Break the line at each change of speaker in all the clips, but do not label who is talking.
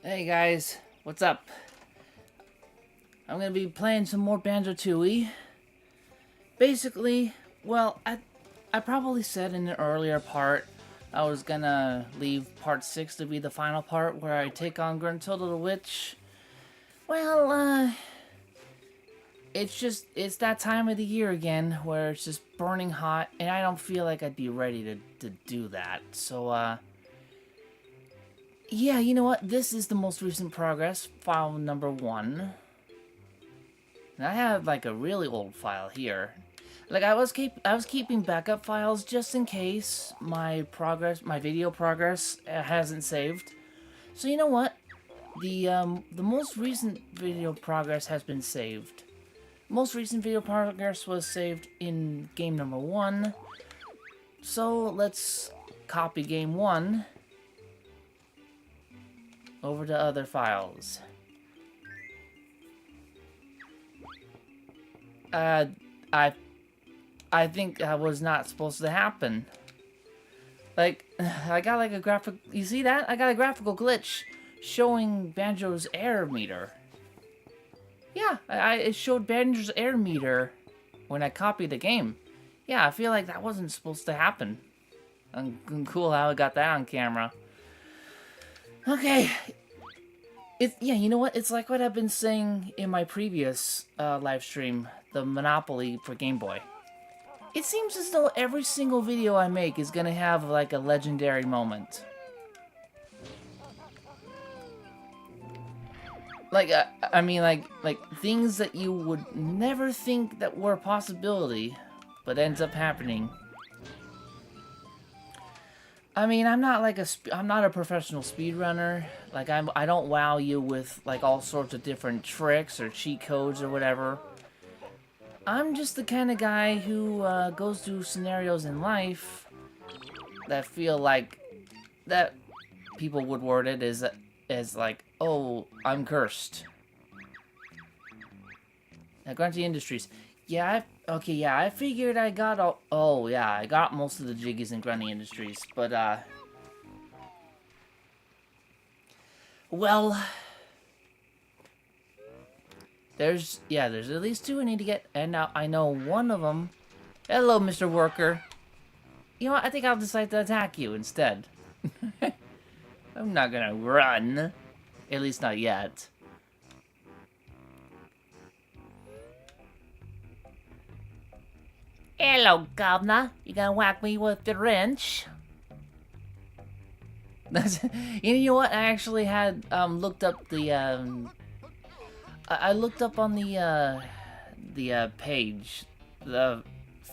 Hey guys, what's up? I'm gonna be playing some more Banjo-Tooie. Basically, well, I probably said in the earlier part I was gonna leave part 6 to be the final part where I take on grunty the Witch. Well, it's that time of the year again where it's just burning hot and I don't feel like I'd be ready to do that. So, yeah, you know what? This is the most recent progress, file number 1. And I have like a really old file here. Like I was keeping backup files just in case my video progress hasn't saved. So you know what? The most recent video progress has been saved. Most recent video progress was saved in game number 1. So let's copy game 1 over to other files. I think that was not supposed to happen. Like, I got like a graphic... You see that? I got a graphical glitch showing Banjo's air meter. Yeah, it showed Banjo's air meter when I copied the game. Yeah, I feel like that wasn't supposed to happen. Cool how I got that on camera. Okay. Yeah, you know what? It's like what I've been saying in my previous live stream, the Monopoly for Game Boy. It seems as though every single video I make is gonna have like a legendary moment. Like, I mean, like things that you would never think that were a possibility, but ends up happening. I mean, I'm not a professional speedrunner. Like, I don't wow you with like all sorts of different tricks or cheat codes or whatever. I'm just the kind of guy who goes through scenarios in life that feel like that people would word it as like, oh, I'm cursed. Now, Grunty Industries. Yeah, I figured I got all... Oh, yeah, I got most of the jiggies in Grunty Industries, but, well... There's at least 2 I need to get, and now I know one of them. Hello, Mr. Worker. You know what, I think I'll decide to attack you instead. I'm not gonna run. At least not yet. Hello, Governor. You gonna whack me with the wrench? You know what, I actually had, looked up the, I looked up on the page, the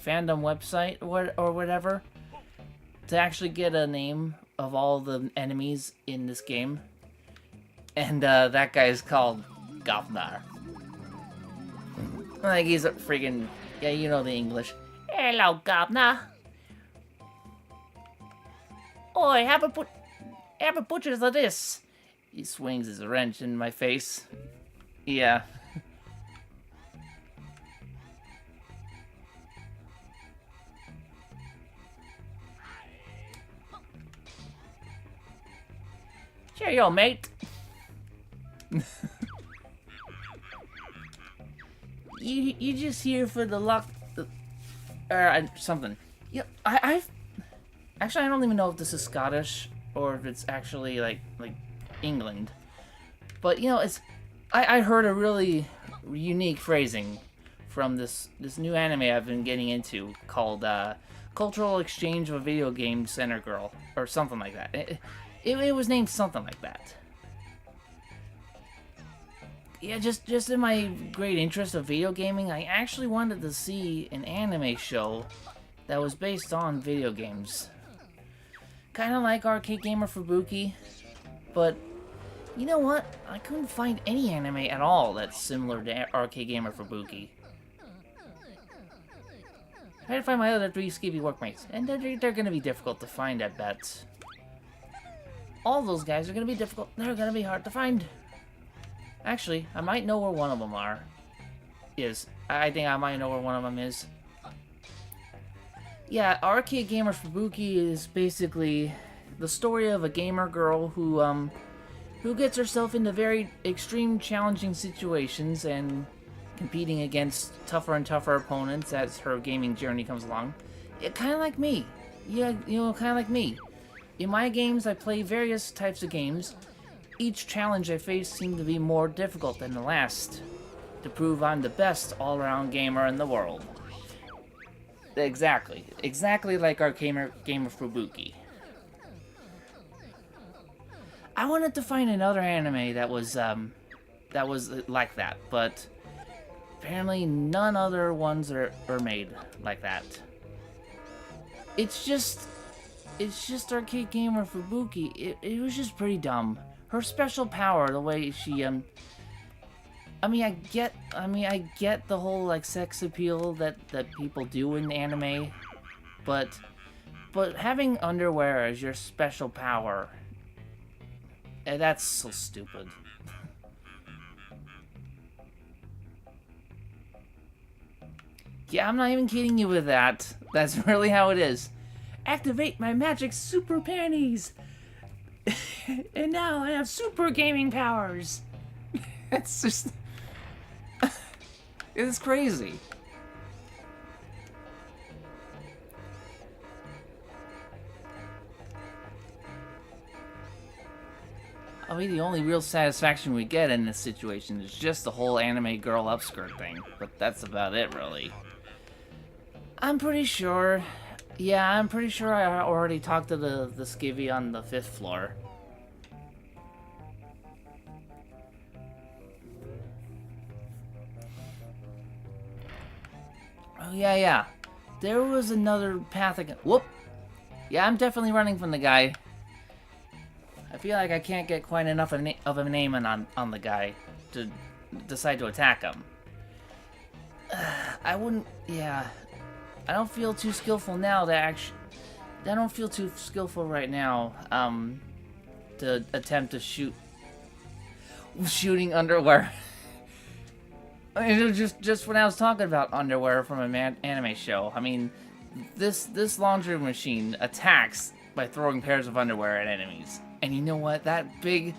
fandom website or whatever, to actually get a name of all the enemies in this game. And that guy is called Governor. Like he's a freaking, yeah, you know the English. Hello, Governor. Oi, have a butcher's of this. He swings his wrench in my face. Yeah. Cheerio, mate. you just here for the luck, or something. Yeah, actually I don't even know if this is Scottish or if it's actually like England. But you know, I heard a really unique phrasing from this new anime I've been getting into called Cultural Exchange of a Video Game Center Girl, or something like that. It was named something like that. Yeah, just in my great interest of video gaming, I actually wanted to see an anime show that was based on video games. Kind of like Arcade Gamer Fubuki, but you know what? I couldn't find any anime at all that's similar to Arcade Gamer Fubuki. I had to find my other 3 skeevy workmates, and they're gonna be difficult to find, I bet. All those guys are gonna be difficult. They're gonna be hard to find. Actually, I might know where one of them is. I think I might know where one of them is. Yeah, Arcade Gamer Fubuki is basically the story of a gamer girl who who gets herself into very extreme challenging situations and competing against tougher and tougher opponents as her gaming journey comes along. Kind of like me. Yeah, kind of like me. In my games, I play various types of games. Each challenge I face seemed to be more difficult than the last, to prove I'm the best all-around gamer in the world. Exactly. Exactly like our gamer Fubuki. I wanted to find another anime that was like that, but apparently none other ones are made like that. It's just arcade gamer Fubuki. It was just pretty dumb. Her special power, the way she I mean, I get the whole like sex appeal that people do in anime, but having underwear as your special power, that's so stupid. Yeah, I'm not even kidding you with that. That's really how it is. Activate my magic super panties! And now I have super gaming powers! It's just... it's crazy. I mean, the only real satisfaction we get in this situation is just the whole anime girl upskirt thing. But that's about it, really. I'm pretty sure... yeah, I'm pretty sure I already talked to the skivvy on the 5th floor. Oh, yeah. There was another path again. Whoop! Yeah, I'm definitely running from the guy. I feel like I can't get quite enough of a name on the guy to decide to attack him. I wouldn't... yeah. I don't feel too skillful now to actually... I don't feel too skillful right now, to attempt to shooting underwear. I mean, it was just when I was talking about underwear from an anime show. I mean, this laundry machine attacks by throwing pairs of underwear at enemies. And you know what? That big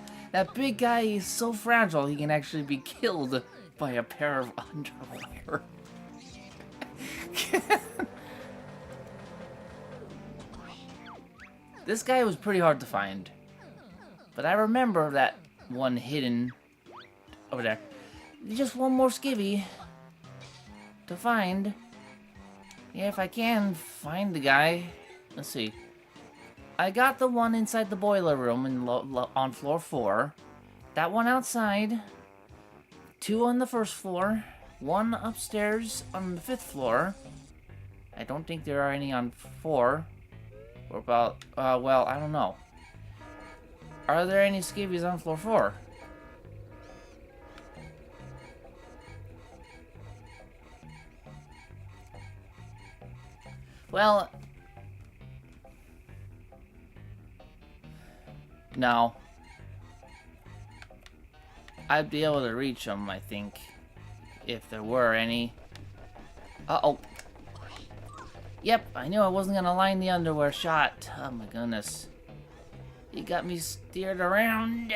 guy is so fragile he can actually be killed by a pair of underwear. This guy was pretty hard to find. But I remember that one hidden over there. Just one more skivvy to find. Yeah, if I can find the guy. Let's see. I got the one inside the boiler room on floor 4. That one outside. 2 on the 1st floor. 1 upstairs on the 5th floor. I don't think there are any on 4. Or about, well, I don't know. Are there any skivvies on floor 4? Well... no. I'd be able to reach them, I think. If there were any. Uh-oh. Yep, I knew I wasn't gonna line the underwear shot. Oh my goodness. You got me steered around.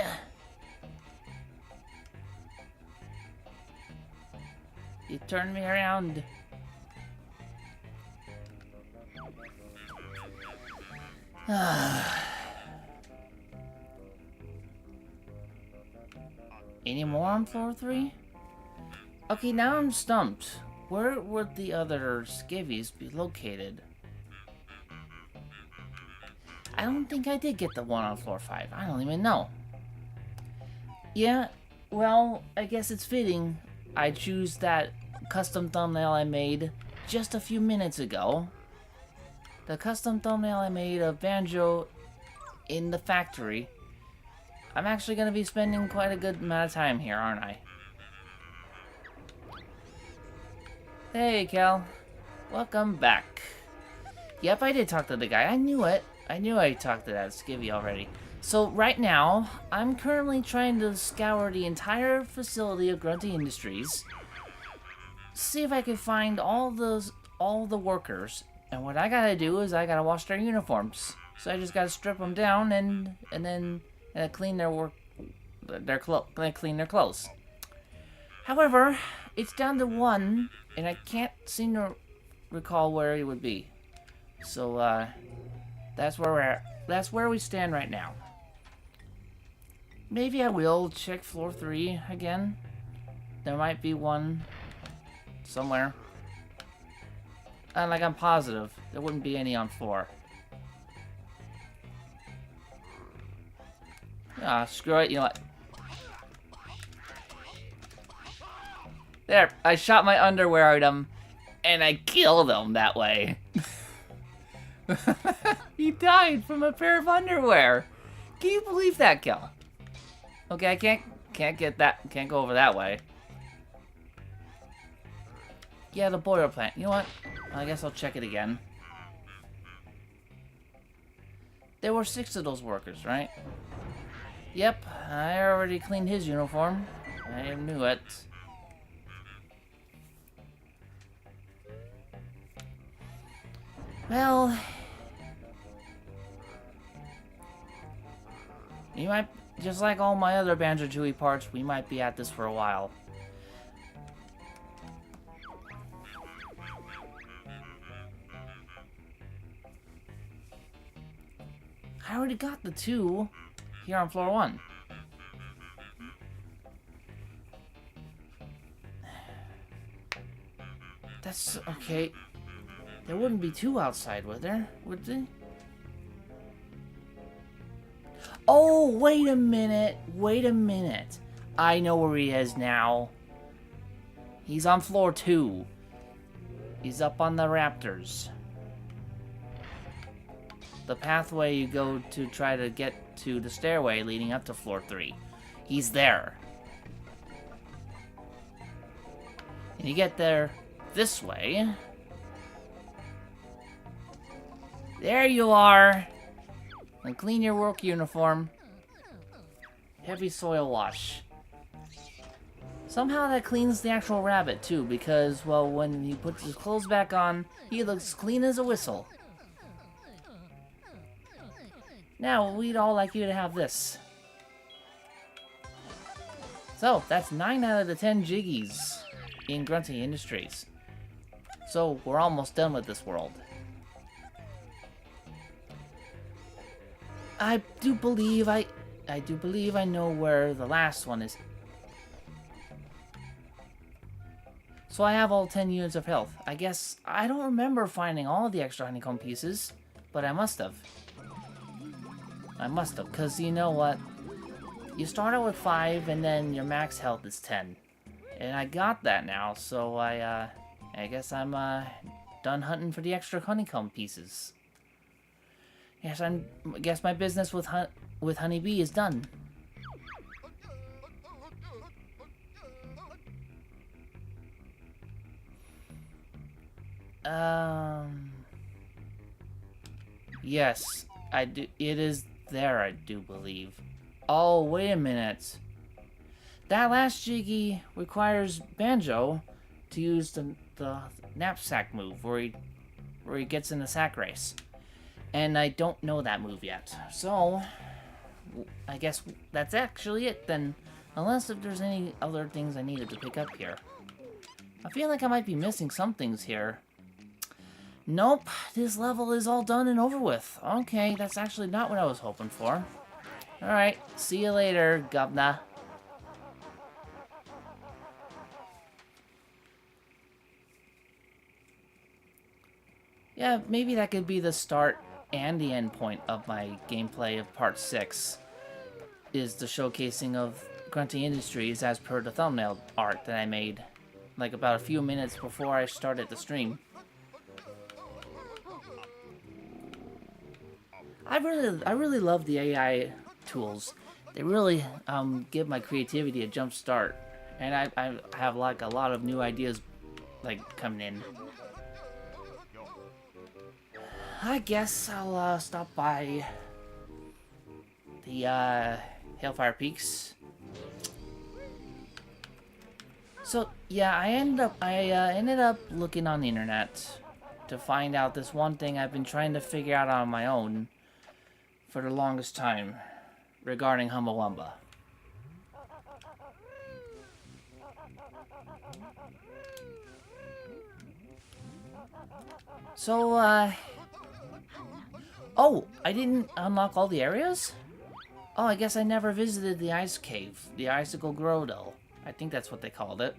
You turned me around. Any more on floor 3? Okay, now I'm stumped. Where would the other skivvies be located? I don't think I did get the one on floor 5. I don't even know. Yeah, well, I guess it's fitting. I choose that custom thumbnail I made just a few minutes ago. The custom thumbnail I made of Banjo in the factory. I'm actually going to be spending quite a good amount of time here, aren't I? Hey, Cal. Welcome back. Yep, I did talk to the guy. I knew it. I knew I talked to that skivvy already. So, right now, I'm currently trying to scour the entire facility of Grunty Industries. See if I can find all the workers. And what I gotta do is I gotta wash their uniforms. So I just gotta strip them down and then clean their they clean their clothes. However, it's down to one, and I can't seem to recall where he would be. So that's where we're at. That's where we stand right now. Maybe I will check floor 3 again. There might be one somewhere. And like I'm positive, there wouldn't be any on 4. Ah, screw it, you know what? There, I shot my underwear at him, and I killed him that way. He died from a pair of underwear. Can you believe that kill? Okay, I can't get that, can't go over that way. Yeah, the boiler plant. You know what? I guess I'll check it again. There were 6 of those workers, right? Yep, I already cleaned his uniform. I knew it. Well, you might, just like all my other Banjo-Tooie parts, we might be at this for a while. I already got the 2 here on floor 1. That's okay. There wouldn't be 2 outside, would there? Would there? Oh, wait a minute. Wait a minute. I know where he is now. He's on floor 2. He's up on the Raptors. The pathway you go to try to get to the stairway leading up to floor 3. He's there. And you get there this way. There you are. And clean your work uniform. Heavy soil wash. Somehow that cleans the actual rabbit too, because, well, when he puts his clothes back on, he looks clean as a whistle. Now, we'd all like you to have this. So, that's 9 out of the 10 jiggies in Grunty Industries. So, we're almost done with this world. I do believe I know where the last one is. So I have all 10 units of health. I guess I don't remember finding all the extra honeycomb pieces, but I must have. Because you know what? You start out with 5, and then your max health is 10. And I got that now, so I guess I'm done hunting for the extra honeycomb pieces. Yes, I guess my business with Honeybee is done. Yes, I do. It is there, I do believe. Oh, wait a minute. That last jiggy requires Banjo to use the knapsack move, where he gets in the sack race. And I don't know that move yet. So, I guess that's actually it then. Unless if there's any other things I needed to pick up here. I feel like I might be missing some things here. Nope, this level is all done and over with. Okay, that's actually not what I was hoping for. Alright, see you later, governor. Yeah, maybe that could be the start and the end point of my gameplay of part 6. Is the showcasing of Grunty Industries as per the thumbnail art that I made. Like about a few minutes before I started the stream. I really love the AI tools. They really give my creativity a jump start, and I have like a lot of new ideas like coming in. I guess I'll stop by the Hellfire Peaks. So yeah, I ended up looking on the internet to find out this one thing I've been trying to figure out on my own for the longest time regarding Humbawamba. So, oh, I didn't unlock all the areas? Oh, I guess I never visited the ice cave. The icicle grotto. I think that's what they called it.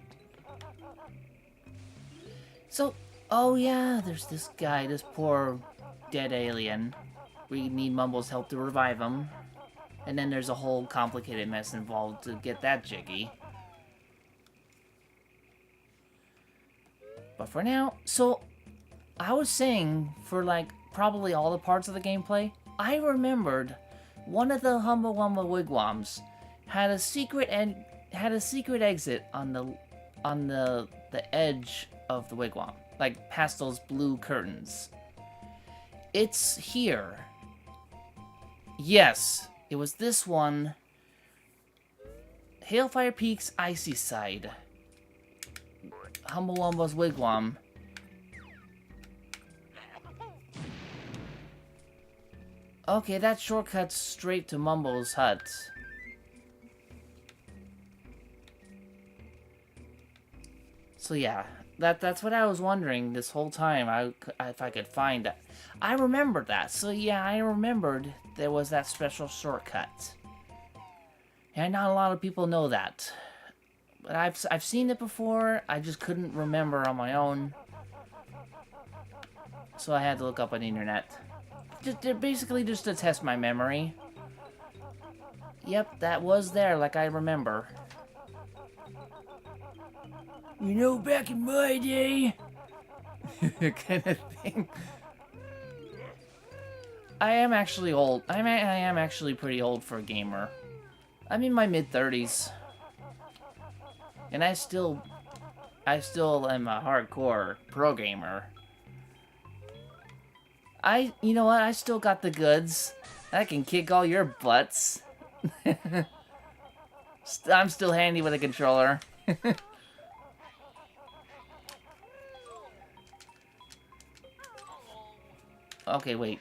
So, oh yeah, there's this guy, this poor dead alien. We need Mumble's help to revive him. And then there's a whole complicated mess involved to get that jiggy. But for now, so I was saying, for like probably all the parts of the gameplay, I remembered one of the Humba Wumba wigwams had a secret exit on the edge of the wigwam, like past those blue curtains. It's here. Yes, it was this one. Hailfire Peak's icy side. Humba Wumba's wigwam. Okay, that shortcuts straight to Mumble's hut. So yeah, that's what I was wondering this whole time. If I could find that. I remembered that. So yeah, I remembered there was that special shortcut. And not a lot of people know that. But I've seen it before. I just couldn't remember on my own. So I had to look up on the internet. Basically just to test my memory. Yep, that was there like I remember. You know, back in my day. Kind of thing. I am actually old. I am actually pretty old for a gamer. I'm in my mid-30s. And I still am a hardcore pro gamer. You know what? I still got the goods. I can kick all your butts. I'm still handy with a controller. Okay, wait.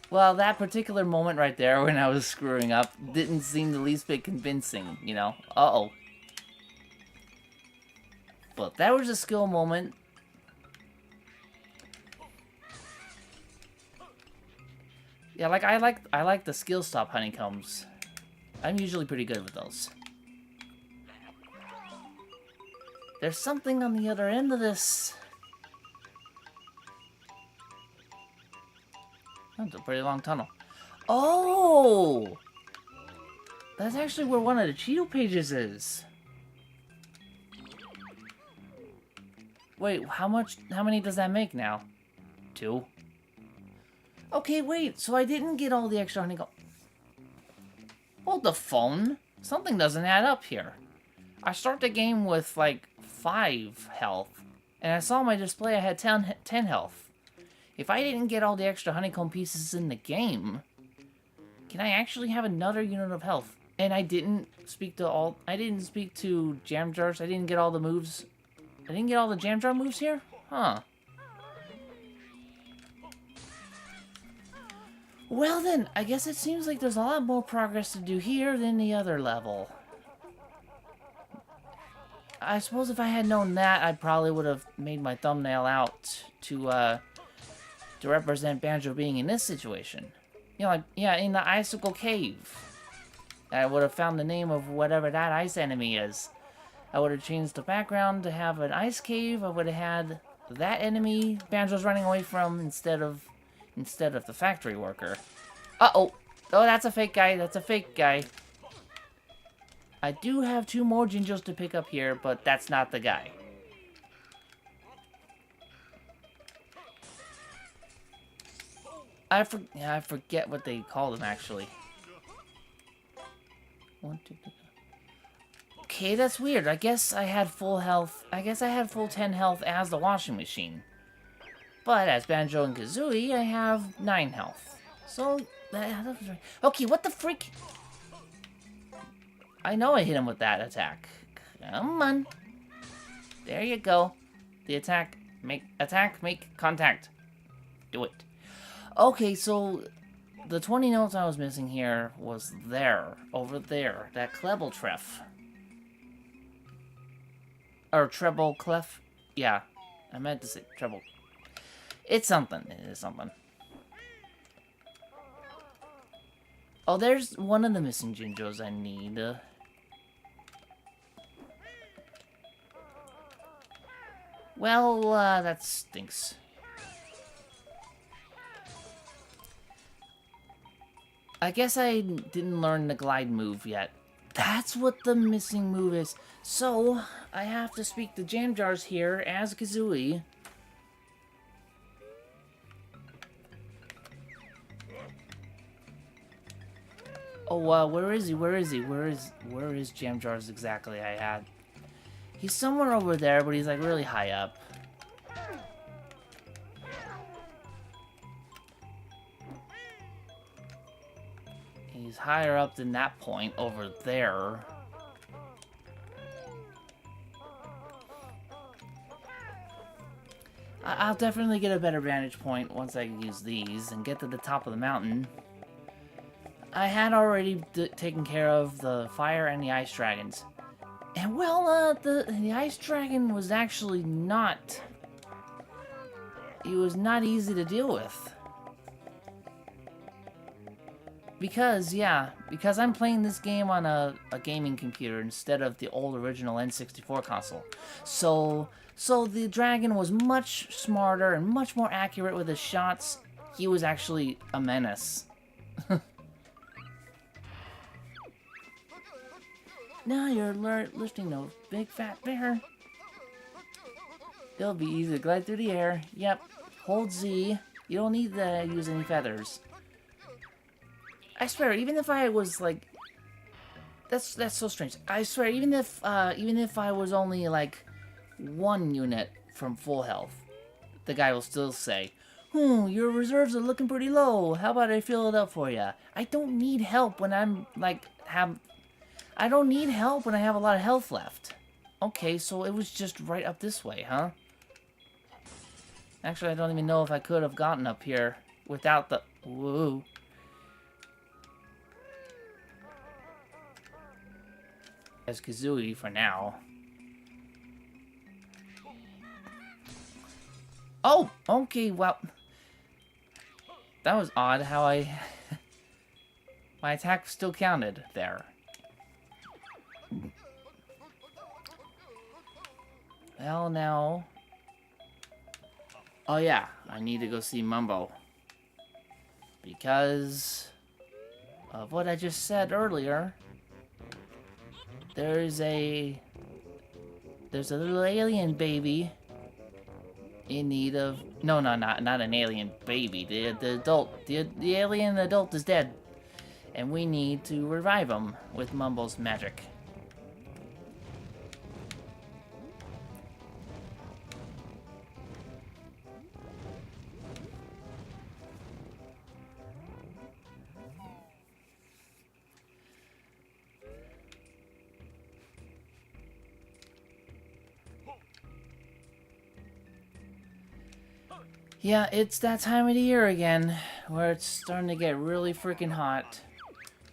Well, that particular moment right there when I was screwing up didn't seem the least bit convincing, you know? Uh-oh. But that was a skill moment. Yeah, like I like the skill stop honeycombs. I'm usually pretty good with those. There's something on the other end of this. That's a pretty long tunnel. Oh! That's actually where one of the Cheeto pages is. Wait, how many does that make now? 2? Okay, wait, so I didn't get all the extra honeycomb. Hold the phone. Something doesn't add up here. I start the game with, like, 5 health. And I saw on my display I had 10 health. If I didn't get all the extra honeycomb pieces in the game, can I actually have another unit of health? And I didn't speak to jam jars. I didn't get all the moves. I didn't get all the jam jar moves here? Huh. Well then, I guess it seems like there's a lot more progress to do here than the other level. I suppose if I had known that, I probably would have made my thumbnail out to represent Banjo being in this situation. You know, like, yeah, in the icicle cave. I would have found the name of whatever that ice enemy is. I would have changed the background to have an ice cave. I would have had that enemy Banjo's running away from instead of the factory worker. Uh-oh. Oh, that's a fake guy. That's a fake guy. I do have 2 more Jinjos to pick up here, but that's not the guy. I forget what they call them, actually. 1, 2, 3. Okay, that's weird. I guess I had full health. I guess I had full 10 health as the washing machine. But as Banjo and Kazooie, I have 9 health. So, that was right. Okay, what the freak? I know I hit him with that attack. Come on. There you go. The attack, make contact. Do it. Okay, so the 20 notes I was missing here was there, over there, that treble treff. Or treble clef. Yeah, I meant to say treble. It's something. It is something. Oh, there's one of the missing Jinjos I need. Well, that stinks. I guess I didn't learn the glide move yet. That's what the missing move is. So, I have to speak to Jam Jars here as Kazooie. Oh, where is he? Where is he? Where is Jam Jars exactly? He's somewhere over there, but he's like really high up. He's higher up than that point over there. I'll definitely get a better vantage point once I use these and get to the top of the mountain. I had already taken care of the fire and the ice dragons. And well, the ice dragon was actually not... It was not easy to deal with. Because I'm playing this game on a gaming computer instead of the old original N64 console. So the dragon was much smarter and much more accurate with his shots. He was actually a menace. Now you're lifting a big fat bear. It'll be easy to glide through the air. Yep. Hold Z. You don't need to use any feathers. I swear, even if I was like... That's so strange. I swear, even if I was only like 1 unit from full health, the guy will still say, your reserves are looking pretty low. How about I fill it up for you? I don't need help when I'm like I don't need help when I have a lot of health left. Okay, so it was just right up this way, huh? Actually, I don't even know if I could have gotten up here without the... Whoa. As Kazooie for now. Oh, okay, well... That was odd how my attack still counted there. Well, now... Oh yeah, I need to go see Mumbo. Because of what I just said earlier. There's a little alien baby in need of... No, not an alien baby. The alien adult is dead. And we need to revive him with Mumbo's magic. Yeah, it's that time of the year again, where it's starting to get really freaking hot.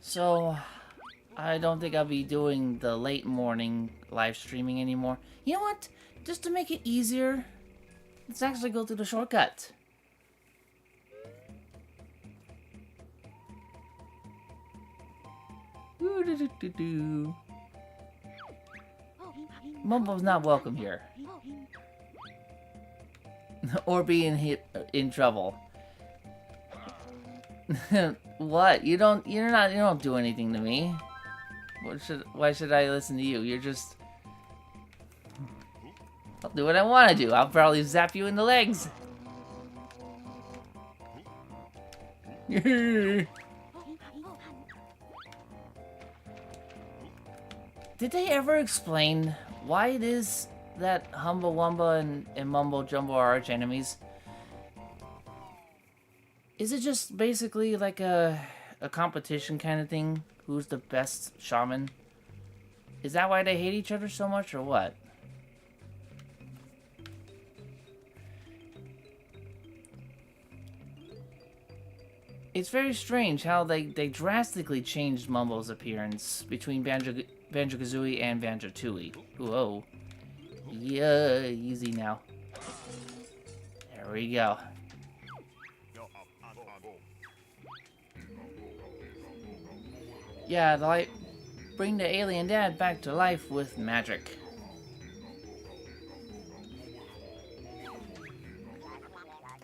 So, I don't think I'll be doing the late morning live streaming anymore. You know what? Just to make it easier, let's actually go through the shortcut. Mumbo's not welcome here. Or being in trouble. What? You don't do anything to me. Why should I listen to you? You're just... I'll do what I want to do. I'll probably zap you in the legs. Did they ever explain why it is that Humba Wumba and Mumbo Jumbo are arch enemies? Is it just basically like a competition kind of thing? Who's the best shaman? Is that why they hate each other so much, or what? It's very strange how they drastically changed Mumbo's appearance between Banjo-Kazooie and Banjo-Tooie. Whoa. Yeah, easy now. There we go. Yeah, bring the alien dad back to life with magic.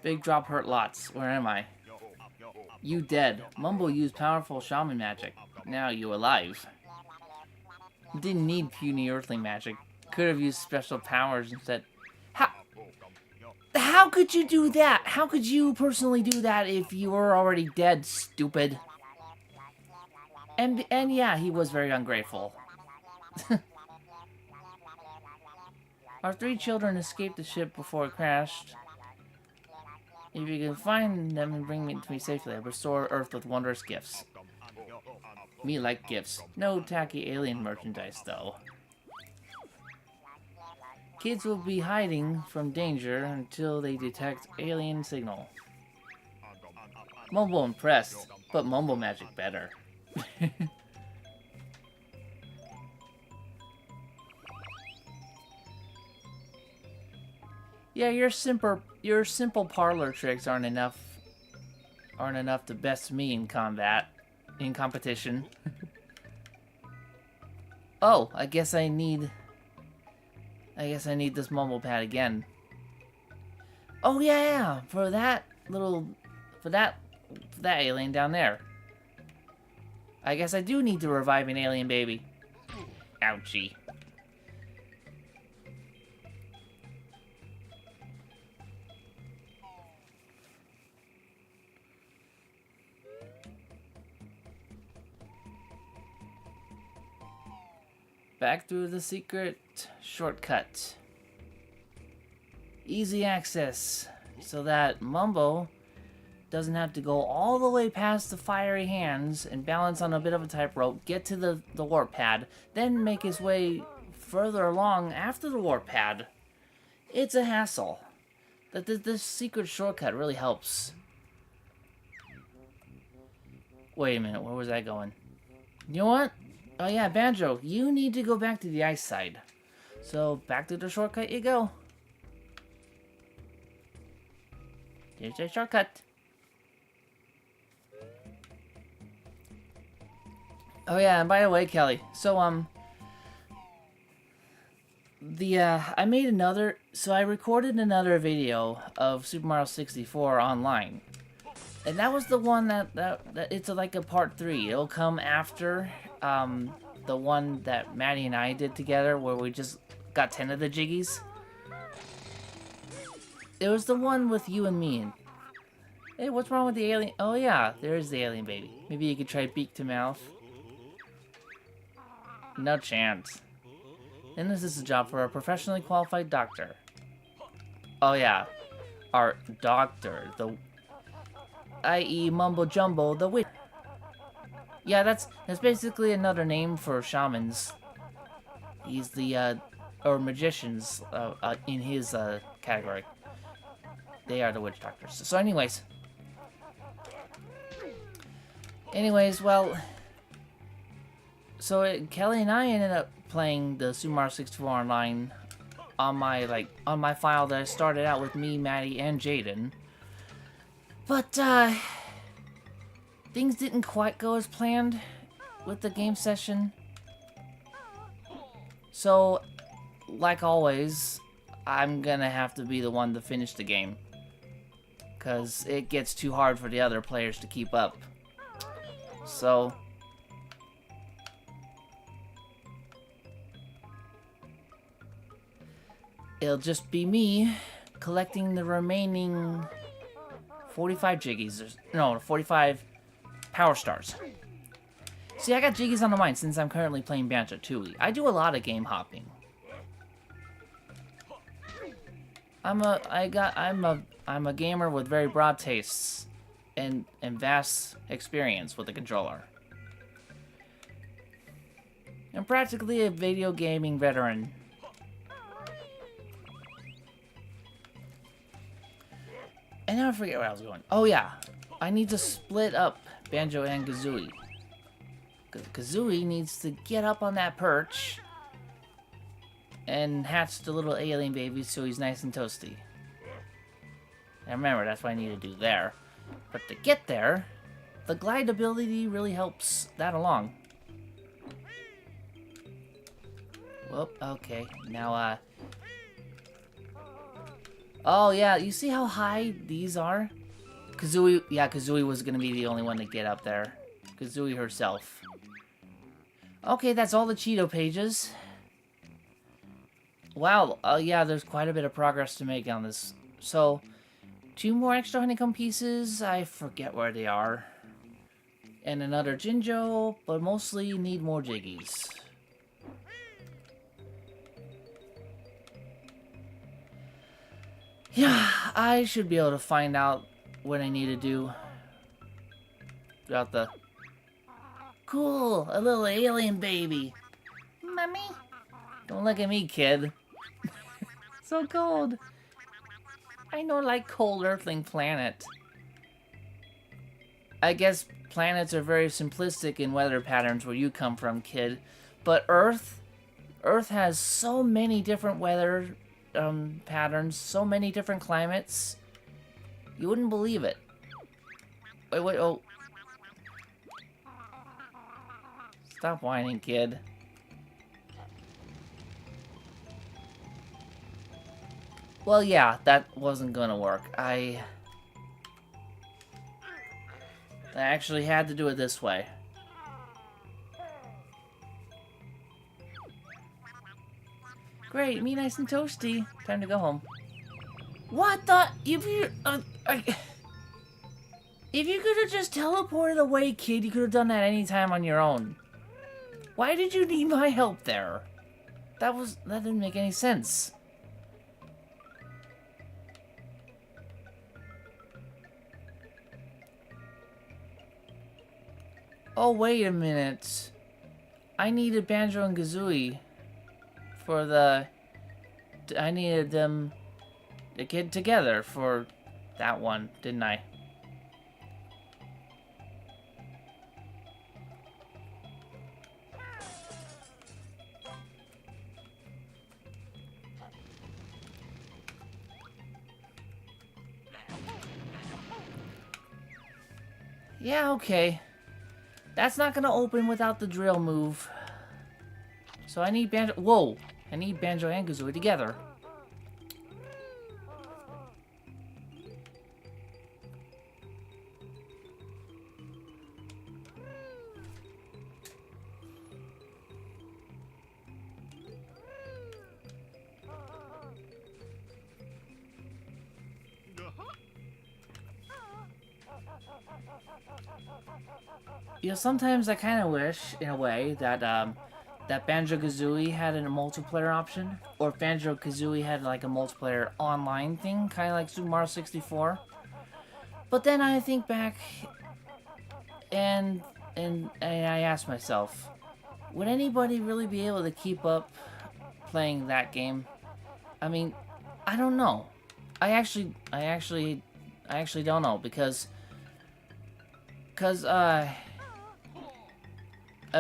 Big drop hurt lots. Where am I? You dead. Mumbo used powerful shaman magic. Now you alive. Didn't need puny earthling magic. Could have used special powers instead. How could you do that? How could you personally do that if you were already dead, stupid? And yeah, he was very ungrateful. Our 3 children escaped the ship before it crashed. If you can find them and bring me to me safely, I'll restore Earth with wondrous gifts. Me like gifts. No tacky alien merchandise, though. Kids will be hiding from danger until they detect alien signal. Mumbo impressed, but Mumbo magic better. Yeah, your simple parlor tricks aren't enough to best me in competition. Oh, I guess I need this Mumbo pad again. Oh yeah, for that alien down there. I guess I do need to revive an alien baby. Ouchie. Back through the secret shortcut. Easy access, so that Mumbo doesn't have to go all the way past the fiery hands and balance on a bit of a tightrope, get to the warp pad, then make his way further along after the warp pad. It's a hassle. This secret shortcut really helps. Wait a minute, where was I going? You know what? Oh yeah, Banjo, you need to go back to the ice side. So, back to the shortcut you go. Here's your shortcut. Oh yeah, and by the way, Kelly, so, I recorded another video of Super Mario 64 online. And that was the one that it's like a part 3. It'll come after, the one that Maddie and I did together, where we just got 10 of the jiggies. It was the one with you and me. Hey, what's wrong with the alien? Oh yeah, there is the alien baby. Maybe you could try beak to mouth. No chance. Then this is a job for a professionally qualified doctor. Oh yeah, our doctor, i.e. Mumbo Jumbo, the witch. Yeah, that's basically another name for shamans. He's the, or magicians, in his, category. They are the witch doctors. So anyways, well, so Kelly and I ended up playing the Super Mario 64 online on my file that I started out with me, Maddie, and Jaden. But, things didn't quite go as planned with the game session. So, like always, I'm gonna have to be the one to finish the game. Because it gets too hard for the other players to keep up. So, it'll just be me collecting the remaining 45 jiggies. No, 45 power stars. See, I got jiggies on the mind since I'm currently playing Banjo-Tooie. I do a lot of game hopping. I'm a gamer with very broad tastes and vast experience with the controller. I'm practically a video gaming veteran. And now I forget where I was going. Oh yeah, I need to split up Banjo and Kazooie. Kazooie needs to get up on that perch and hatch the little alien baby so he's nice and toasty. And remember, that's what I need to do there. But to get there, the glide ability really helps that along. Whoop, okay. Now, oh, yeah, you see how high these are? Kazooie, yeah, Kazooie was gonna be the only one to get up there. Kazooie herself. Okay, that's all the Cheeto pages. Wow, yeah, there's quite a bit of progress to make on this. So, 2 more extra honeycomb pieces, I forget where they are. And another Jinjo, but mostly need more jiggies. Yeah, I should be able to find out what I need to do throughout the... Cool, a little alien baby. Mommy? Don't look at me, kid. So cold. I know, like cold earthling planet. I guess planets are very simplistic in weather patterns where you come from, kid. But Earth has so many different weather patterns, so many different climates. You wouldn't believe it. Wait, oh. Stop whining, kid. Well, yeah, that wasn't gonna work. I actually had to do it this way. Great, me nice and toasty. Time to go home. What the? If you could have just teleported away, kid, you could have done that anytime on your own. Why did you need my help there? That didn't make any sense. Oh, wait a minute. I needed Banjo and Kazooie for the... I needed them to get together for that one, didn't I? Yeah, okay. That's not gonna open without the drill move. So I need Banjo... Whoa! I need Banjo and Kazooie together. You know, sometimes I kind of wish, in a way, that that Banjo-Kazooie had a multiplayer option, or Banjo-Kazooie had like a multiplayer online thing, kind of like Super Mario 64. But then I think back, and I ask myself, would anybody really be able to keep up playing that game? I mean, I don't know. I actually don't know because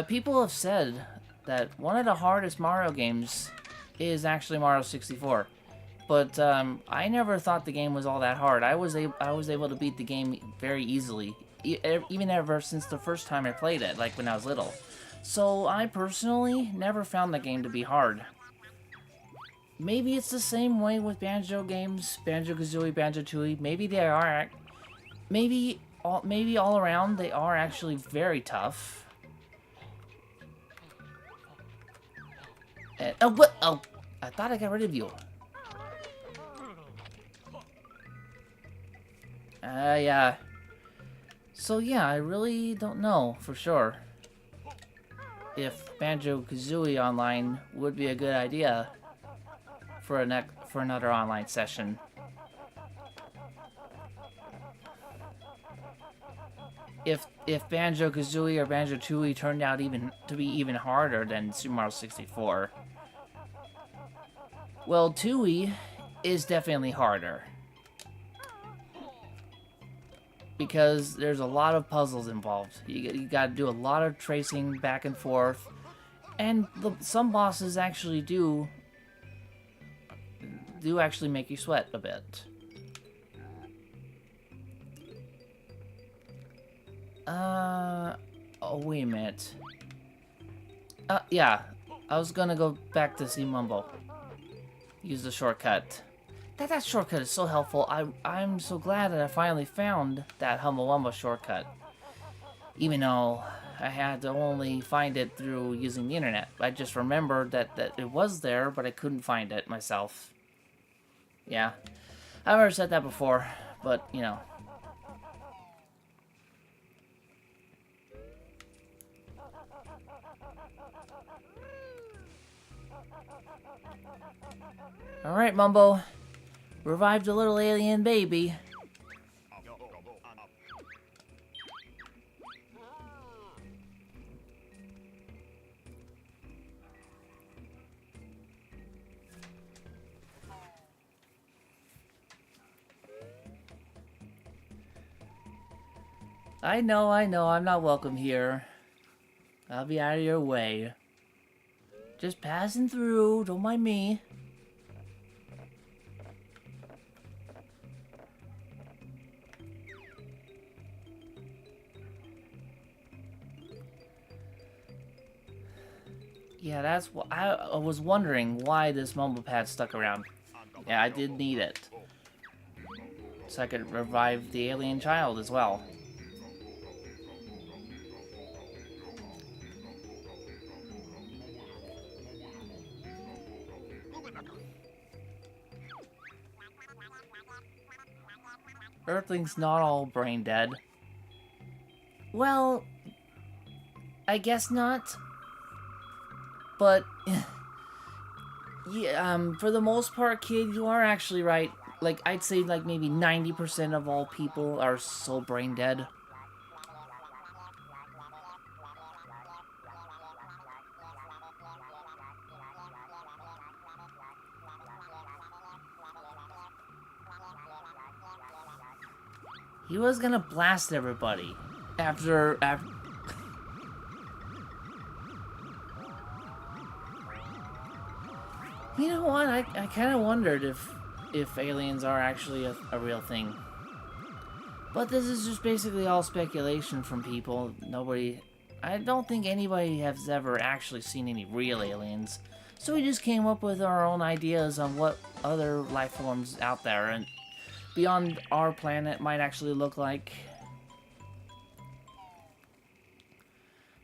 people have said that one of the hardest Mario games is actually Mario 64. But I never thought the game was all that hard. I was able to beat the game very easily, even ever since the first time I played it, like when I was little. So I personally never found the game to be hard. Maybe it's the same way with Banjo games, Banjo-Kazooie, Banjo-Tooie. Maybe they are, maybe all around they are actually very tough. And, oh, what? Oh, I thought I got rid of you. Yeah. So yeah, I really don't know for sure if Banjo-Kazooie Online would be a good idea for another online session. If Banjo-Kazooie or Banjo-Tooie turned out to be even harder than Super Mario 64. Well, Tooie is definitely harder. because there's a lot of puzzles involved. You got to do a lot of tracing back and forth, and some bosses actually do actually make you sweat a bit. Oh, wait a minute. Yeah. I was gonna go back to see Mumbo. Use the shortcut. That shortcut is so helpful. I'm so glad that I finally found that Humble Wumbo shortcut. Even though I had to only find it through using the internet. I just remembered that it was there, but I couldn't find it myself. Yeah. I've already said that before, but, you know. Alright, Mumbo. Revived a little alien baby. I know, I'm not welcome here. I'll be out of your way. Just passing through, don't mind me. Yeah, that's what I was wondering why this Mumble Pad stuck around. Yeah, I did need it. So I could revive the alien child as well. Earthling's not all brain dead. Well, I guess not. But, yeah, for the most part, kid, you are actually right. Like, I'd say, like, maybe 90% of all people are so brain dead. He was gonna blast everybody after You know what? I kind of wondered if aliens are actually a real thing. But this is just basically all speculation from people. I don't think anybody has ever actually seen any real aliens. So we just came up with our own ideas on what other life forms out there and beyond our planet might actually look like.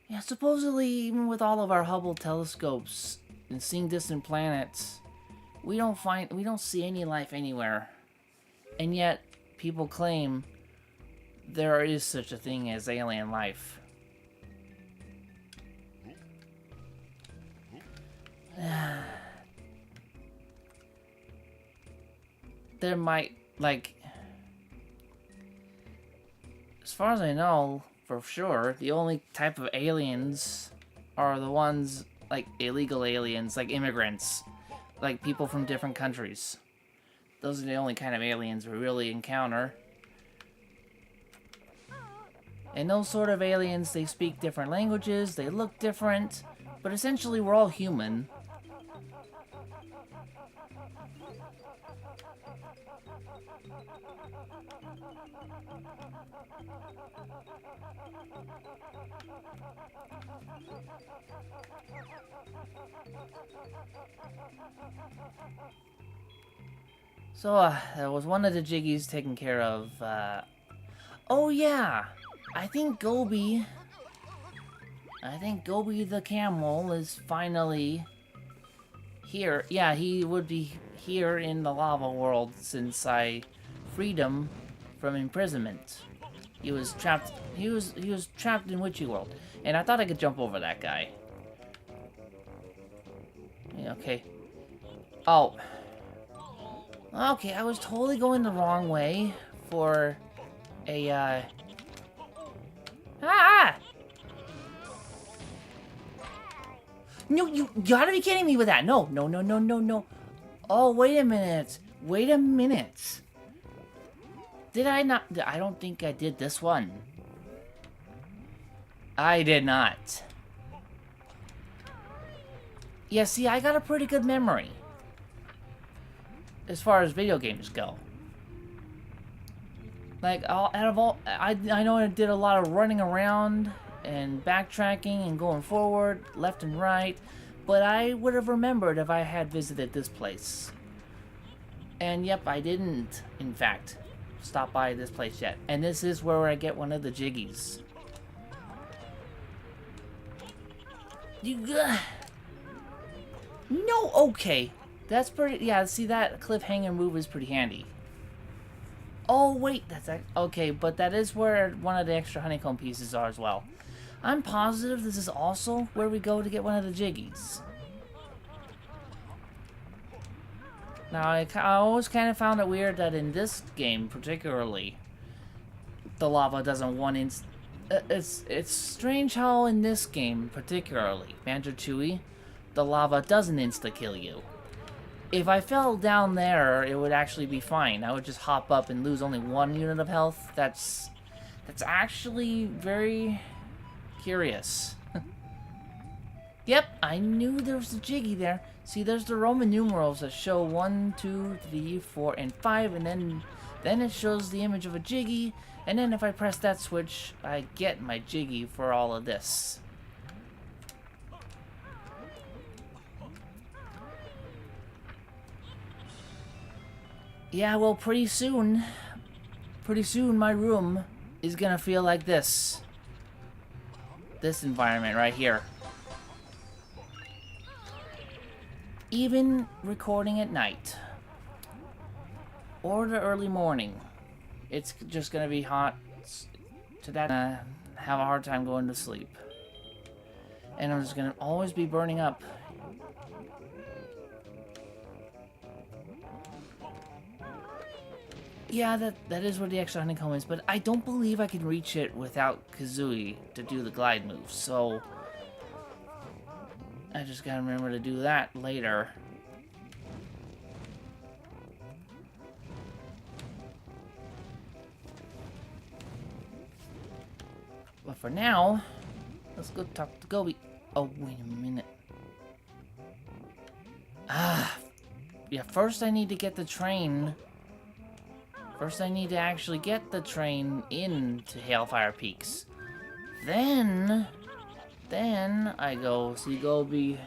Yeah, supposedly, even with all of our Hubble telescopes and seeing distant planets, we don't see any life anywhere. And yet, people claim there is such a thing as alien life. There might, like, as far as I know, for sure, the only type of aliens are the ones, like, illegal aliens, like immigrants, like people from different countries. Those are the only kind of aliens we really encounter. And those sort of aliens, they speak different languages, they look different, but essentially we're all human. So, that was one of the jiggies taken care of. Oh yeah! I think Gobi the camel is finally here. Yeah, he would be here in the lava world since I freed him from imprisonment. He was trapped in Witchy World. And I thought I could jump over that guy. Yeah, okay. Oh. Okay, I was totally going the wrong way for a, Ah! No, you gotta be kidding me with that. No, no, no, no, no, no. Oh, wait a minute. Wait a minute. Did I not? I don't think I did this one. I did not. Yeah, see, I got a pretty good memory. As far as video games go. Like, out of all... I know I did a lot of running around and backtracking and going forward, left and right. But I would have remembered if I had visited this place. And yep, I didn't, in fact, stop by this place yet. And this is where I get one of the jiggies. No, okay. That's pretty... Yeah, see, that cliffhanger move is pretty handy. Oh, wait, that's... Okay, but that is where one of the extra honeycomb pieces are as well. I'm positive this is also where we go to get one of the jiggies. Now, I always kind of found it weird that in this game, particularly, the lava doesn't one-inst... It's strange how in this game, particularly, Banjo-Tooie, the lava doesn't insta-kill you. If I fell down there, it would actually be fine. I would just hop up and lose only 1 unit of health. That's actually very curious. Yep, I knew there was a jiggy there. See, there's the Roman numerals that show 1, 2, 3, 4, and 5, and then it shows the image of a jiggy, and then if I press that switch, I get my jiggy for all of this. Yeah, well, pretty soon my room is gonna feel like this. This environment right here. Even recording at night. Or the early morning. It's just gonna be hot to that. Have a hard time going to sleep. And I'm just gonna always be burning up. Yeah, that is where the extra honeycomb is, but I don't believe I can reach it without Kazooie to do the glide move, so I just gotta remember to do that later. But for now, let's go talk to Gobi. Oh, wait a minute. Yeah, first I need to get the train. First, I need to actually get the train into Hailfire Peaks. Then I go see Gobi.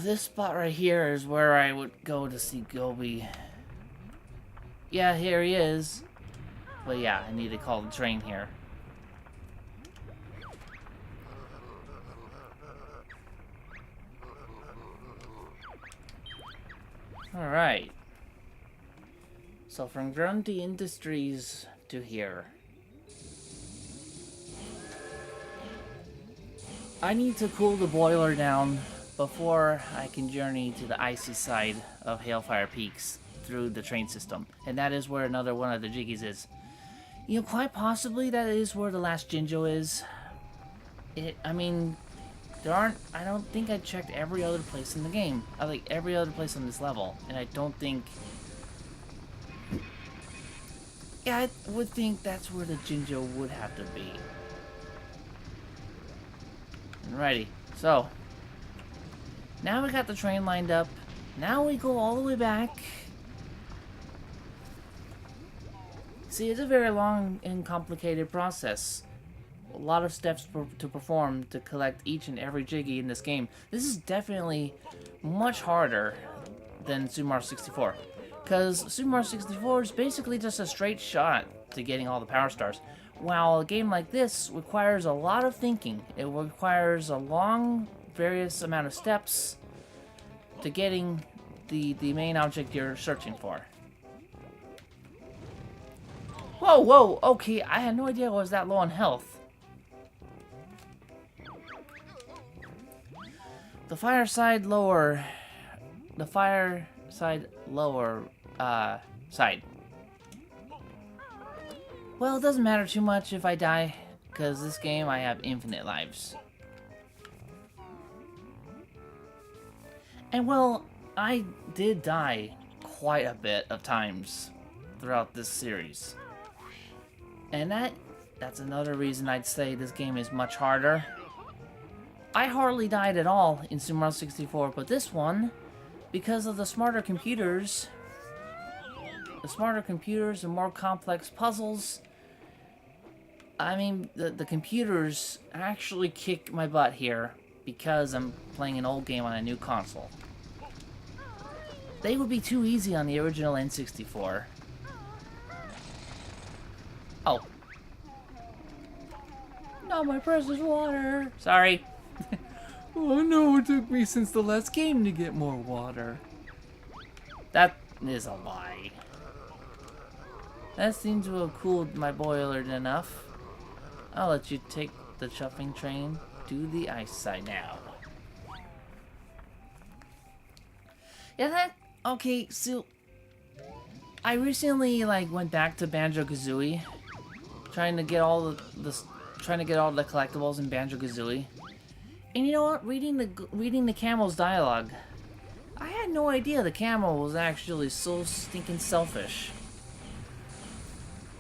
This spot right here is where I would go to see Gobi. Yeah, here he is. But yeah, I need to call the train here. Alright. So from Grunty Industries to here. I need to cool the boiler down before I can journey to the icy side of Hailfire Peaks through the train system. And that is where another one of the jiggies is. You know, quite possibly that is where the last Jinjo is. I mean, I don't think I checked every other place in the game. Like, every other place on this level. And I don't think... Yeah, I would think that's where the Jinjo would have to be. Alrighty, so... Now we got the train lined up. Now we go all the way back. See, it's a very long and complicated process. A lot of steps to perform to collect each and every jiggy in this game. This is definitely much harder than Super Mario 64. Because Super Mario 64 is basically just a straight shot to getting all the power stars. While a game like this requires a lot of thinking. It requires a long, various amount of steps to getting the main object you're searching for. Whoa, whoa, okay, I had no idea I was that low on health. The fireside lower side. Well, it doesn't matter too much if I die, because this game I have infinite lives. And well, I did die quite a bit of times throughout this series. And that's another reason I'd say this game is much harder. I hardly died at all in Super Mario 64, but this one, because of the smarter computers and more complex puzzles, I mean, the computers actually kick my butt here because I'm playing an old game on a new console. They would be too easy on the original N64. Oh. Not my precious water. Sorry. Oh no, it took me since the last game to get more water. That is a lie. That seems to have cooled my boiler enough. I'll let you take the chuffing train to the ice side now. Yeah, okay, so I recently went back to Banjo-Kazooie, trying to get all the collectibles in Banjo-Kazooie. And you know what? Reading the camel's dialogue, I had no idea the camel was actually so stinking selfish.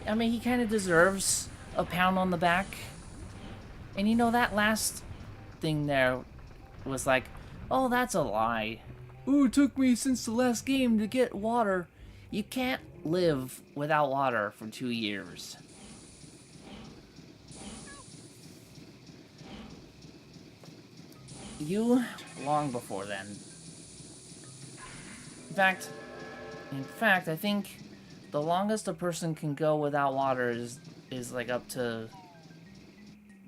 I mean, he kind of deserves a pound on the back. And you know, that last thing there was like, oh, that's a lie. Oh, it took me since the last game to get water. You can't live without water for 2 years. Long before then. In fact, I think the longest a person can go without water is like up to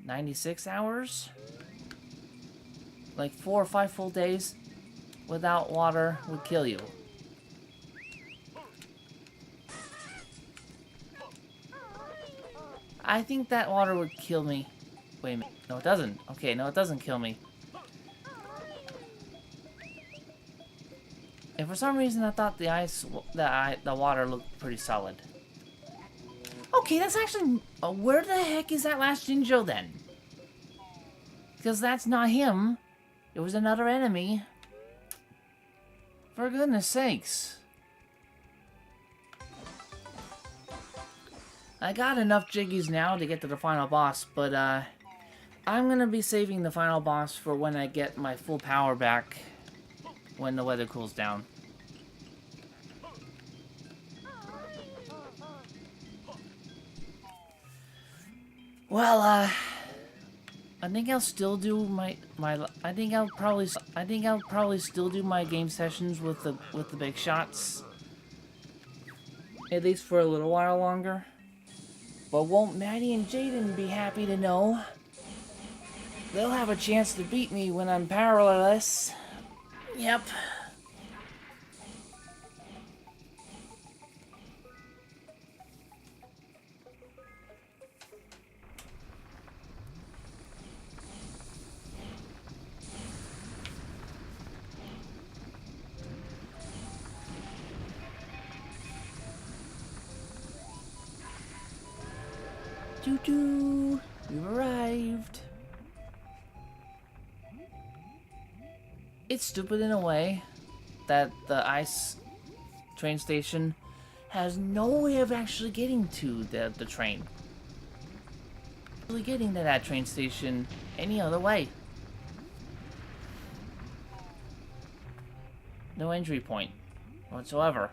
96 hours? Like 4 or 5 full days without water would kill you. I think that water would kill me. Wait a minute. No, it doesn't. Okay, no, it doesn't kill me. And for some reason, I thought the water looked pretty solid. Okay, that's actually... where the heck is that last Jinjo then? Because that's not him. It was another enemy. For goodness sakes. I got enough jiggies now to get to the final boss, but I'm gonna be saving the final boss for when I get my full power back when the weather cools down. Well, I think I'll still do I think I'll probably still do my game sessions with the big shots. At least for a little while longer. But won't Maddie and Jaden be happy to know? They'll have a chance to beat me when I'm powerless. Yep. Doo-doo! We've arrived. It's stupid in a way that the ice train station has no way of actually getting to the train. Really getting to that train station any other way. No entry point whatsoever.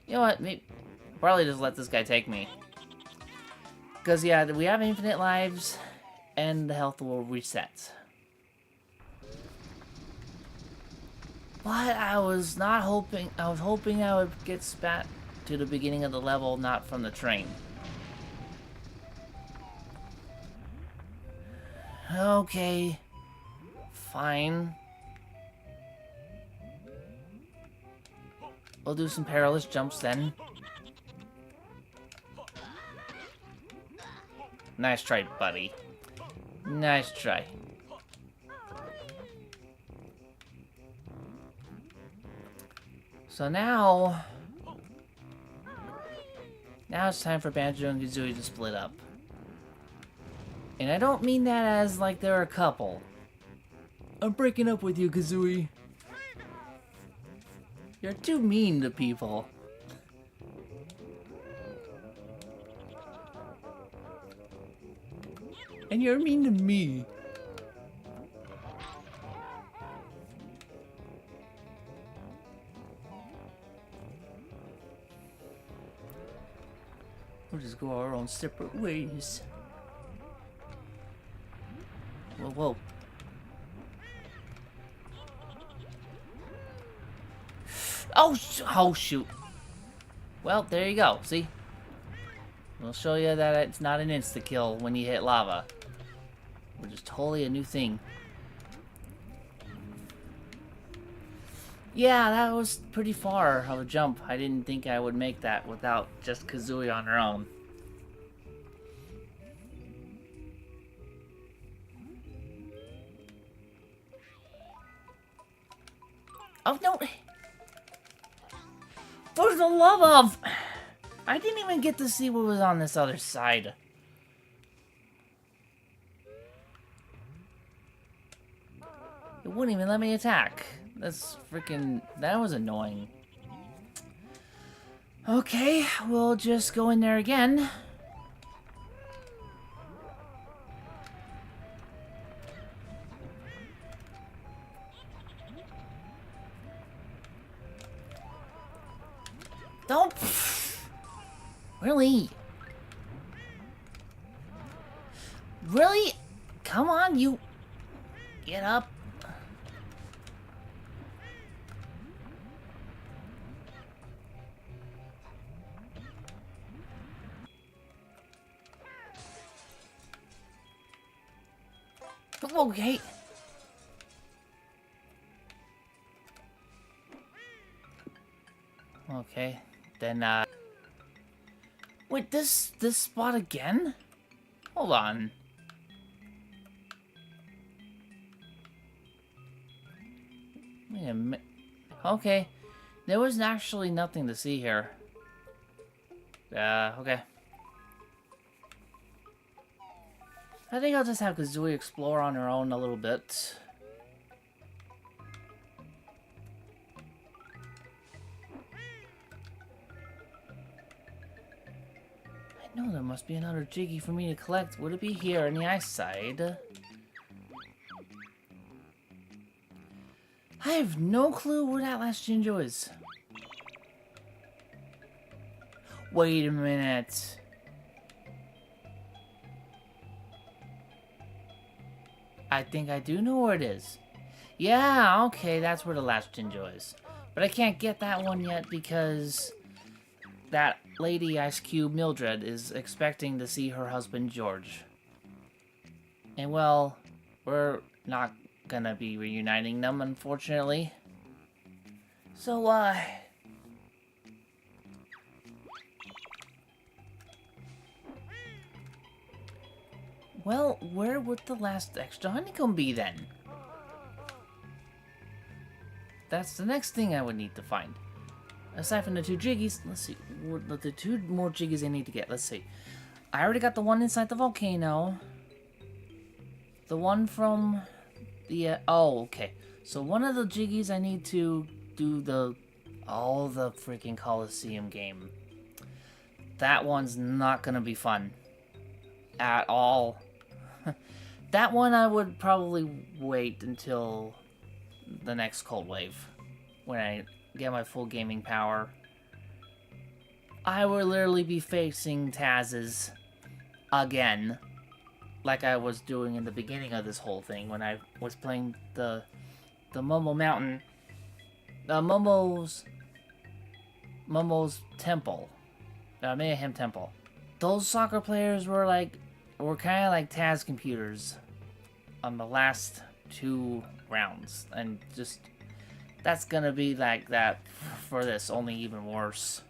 You know what? Maybe probably just let this guy take me. Because, yeah, we have infinite lives, and the health will reset. But I was hoping I would get spat to the beginning of the level, not from the train. Okay. Fine. We'll do some perilous jumps then. Nice try, buddy. Nice try. So now it's time for Banjo and Kazooie to split up. And I don't mean that as like they're a couple. I'm breaking up with you, Kazooie. You're too mean to people. And you're mean to me. We'll just go our own separate ways. Whoa, whoa. Oh, shoot. Well, there you go. See? We'll show you that it's not an insta-kill when you hit lava. Which is totally a new thing. Yeah, that was pretty far of a jump. I didn't think I would make that without just Kazooie on her own. Oh, no! For the love of... I didn't even get to see what was on this other side. It wouldn't even let me attack. That's freaking... That was annoying. Okay, we'll just go in there again. Don't... Really? Really? Come on, you... Get up. Okay. Okay, then, wait, this spot again? Hold on. Wait a minute. Okay. There was actually nothing to see here. Okay. I think I'll just have Kazooie explore on her own a little bit. I know there must be another Jiggy for me to collect. Would it be here on the ice side? I have no clue where that last Jinjo is. Wait a minute. I think I do know where it is. Yeah, okay, that's where the last Jinjo is. But I can't get that one yet because that lady Ice Cube Mildred is expecting to see her husband George. And well, we're not gonna be reuniting them, unfortunately. So, well, where would the last extra honeycomb be then? That's the next thing I would need to find. Aside from the two Jiggies, let's see, what the two more Jiggies I need to get. Let's see. I already got the one inside the volcano. The one from the, oh, okay. So one of the Jiggies I need to do the freaking Coliseum game. That one's not gonna be fun. At all. That one I would probably wait until the next Cold Wave. When I get my full gaming power. I will literally be facing Taz's again. Like I was doing in the beginning of this whole thing when I was playing the Momo Mountain. Momo's Temple. Mayhem Temple. Those soccer players were kind of like Taz computers on the last two rounds, and just that's gonna be like that for this, only even worse.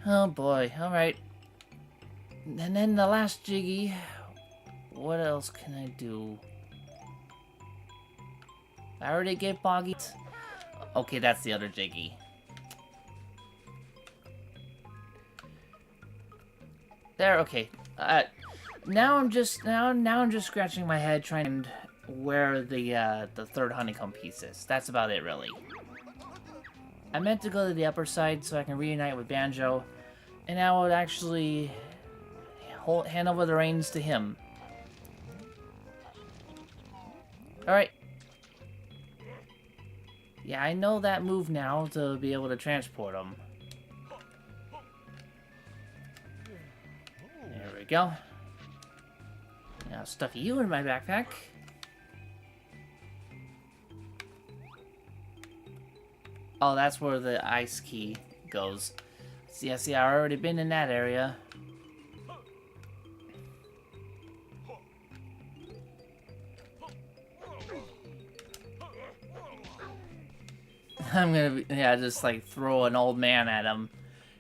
Oh boy, alright. And then the last Jiggy, what else can I do? I already gave Boggy. Okay, that's the other Jiggy. There, okay. Now I'm just scratching my head trying to find where the third honeycomb piece is. That's about it, really. I meant to go to the upper side so I can reunite with Banjo, and I would actually hand over the reins to him. Alright. Yeah, I know that move now to be able to transport him. There we go. Now stuff you in my backpack. Oh, that's where the ice key goes. See, I've already been in that area. I'm gonna be, yeah, just like throw an old man at him.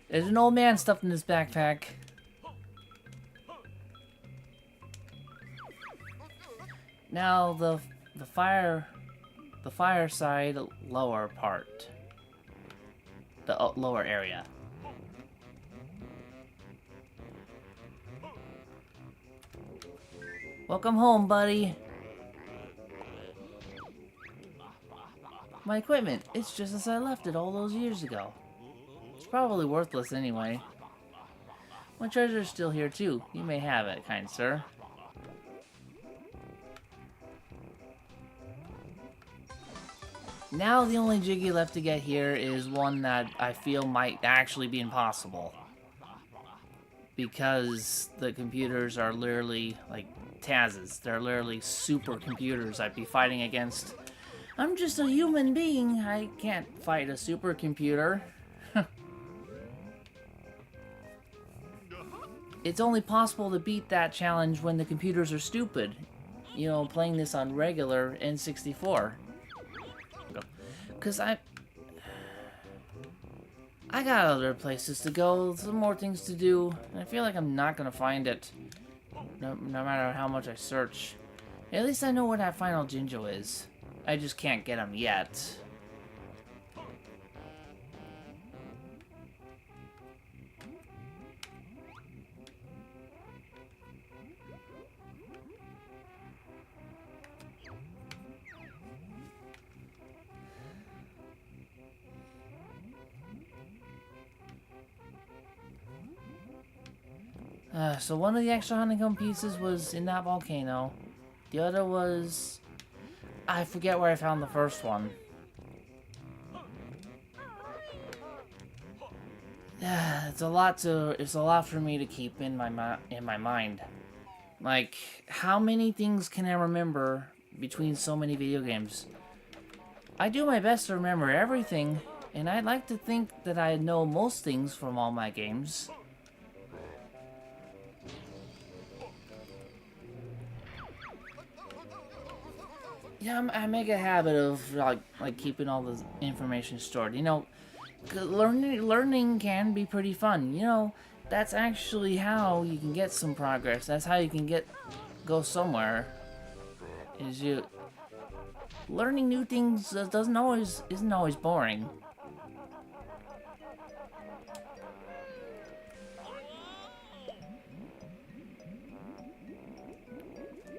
There's an old man stuffed in his backpack. Now the fireside lower part. The lower area. Welcome home, buddy. My equipment, it's just as I left it all those years ago. It's probably worthless anyway. My treasure's still here too. You may have it, kind sir. Now the only jiggy left to get here is one that I feel might actually be impossible. Because the computers are literally like Taz's. They're literally super computers I'd be fighting against. I'm just a human being. I can't fight a supercomputer. It's only possible to beat that challenge when the computers are stupid. You know, playing this on regular N64. Because I got other places to go, some more things to do, and I feel like I'm not going to find it. No matter how much I search. At least I know where that final Jinjo is. I just can't get him yet. So one of the extra honeycomb pieces was in that volcano. The other was... I forget where I found the first one. It's a lot for me to keep in my mind. Like, how many things can I remember between so many video games? I do my best to remember everything, and I'd like to think that I know most things from all my games. Yeah, I make a habit of like keeping all the information stored. You know, learning can be pretty fun. You know, that's actually how you can get some progress. That's how you can go somewhere. Is you learning new things isn't always boring.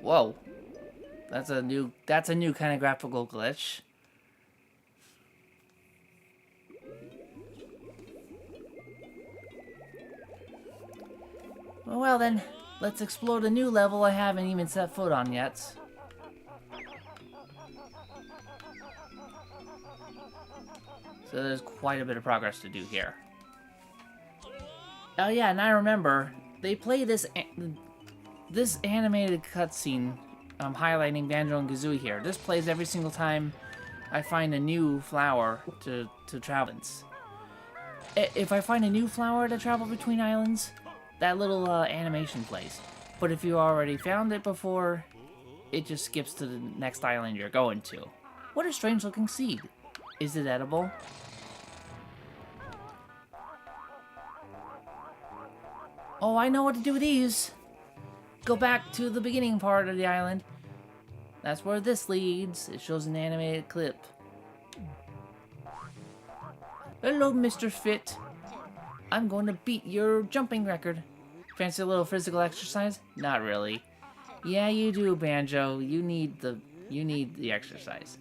Whoa. That's a new kind of graphical glitch. Well then, let's explore the new level I haven't even set foot on yet. So there's quite a bit of progress to do here. Oh yeah, and I remember, they play this animated cutscene highlighting Banjo and Kazooie here. This plays every single time I find a new flower to travel. If I find a new flower to travel between islands, that little animation plays. But if you already found it before, it just skips to the next island you're going to. What a strange looking seed. Is it edible? Oh, I know what to do with these. Go back to the beginning part of the island. That's where this leads. It shows an animated clip. Hello, Mr. Fit. I'm going to beat your jumping record. Fancy a little physical exercise? Not really. Yeah, you do, Banjo. You need the exercise.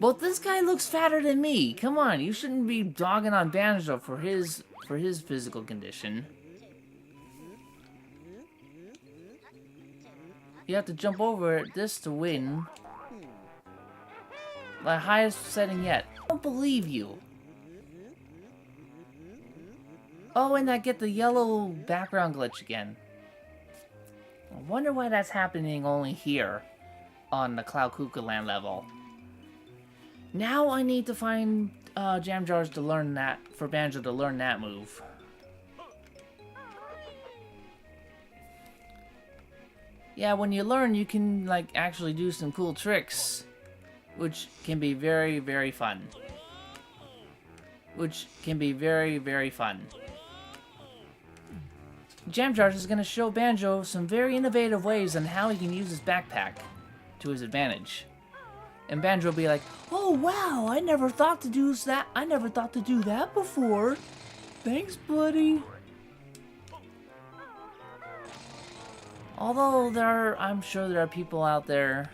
But this guy looks fatter than me. Come on, you shouldn't be dogging on Banjo for his physical condition. You have to jump over this to win. My highest setting yet. I don't believe you. Oh, and I get the yellow background glitch again. I wonder why that's happening only here on the Cloud Cuckoo Land level. Now I need to find jam jars to learn that, for Banjo to learn that move. Yeah, when you learn, you can like actually do some cool tricks, which can be very, very fun. Jam Jars is going to show Banjo some very innovative ways on how he can use his backpack to his advantage. And Banjo will be like, "Oh wow, I never thought to do that. I never thought to do that before. Thanks, buddy." Although I'm sure there are people out there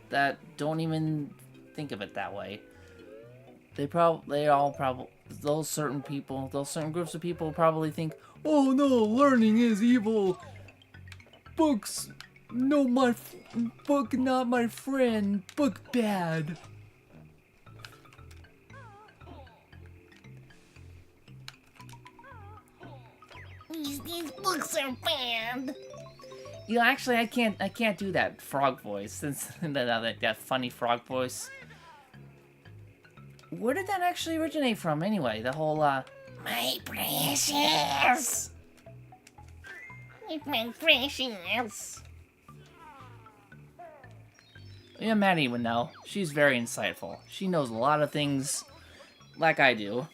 that don't even think of it that way. Those certain groups of people probably think, "Oh no, learning is evil. Books, book not my friend. Book bad." These books are bad. You know, actually, I can't do that frog voice since that funny frog voice. Where did that actually originate from, anyway? The whole my precious, my precious. Yeah, Maddie would know. She's very insightful. She knows a lot of things, like I do.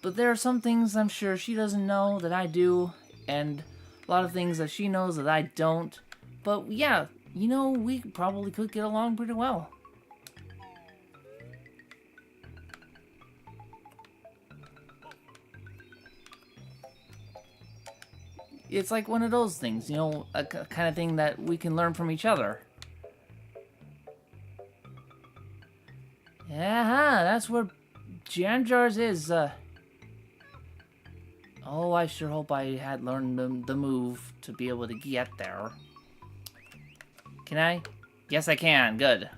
But there are some things I'm sure she doesn't know that I do, and a lot of things that she knows that I don't. But yeah, you know, we probably could get along pretty well. It's like one of those things, you know, a kind of thing that we can learn from each other. Yeah, that's where Jam Jars is. Oh, I sure hope I had learned the move to be able to get there. Can I? Yes, I can. Good.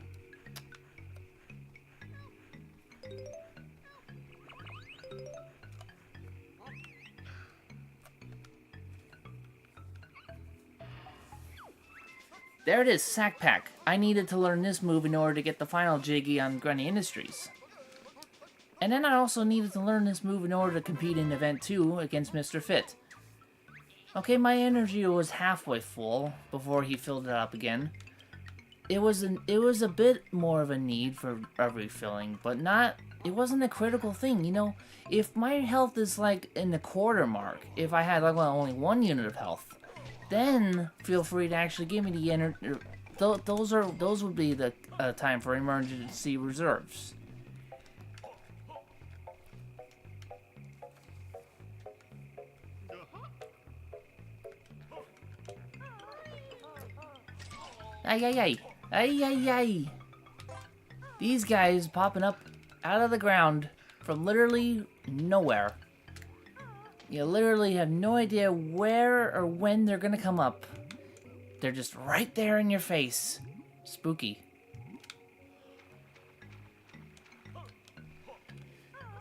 There it is, Sack Pack. I needed to learn this move in order to get the final Jiggy on Grunty Industries. And then I also needed to learn this move in order to compete in Event 2 against Mr. Fit. Okay, my energy was halfway full before he filled it up again. It was a bit more of a need for a refilling, but it wasn't a critical thing, you know? If my health is like in the quarter mark, if I had like only 1 unit of health, then feel free to actually give me the energy. Those would be the time for emergency reserves. Ay, ay, ay. Ay, ay, ay. These guys popping up out of the ground from literally nowhere. You literally have no idea where or when they're gonna come up. They're just right there in your face. Spooky.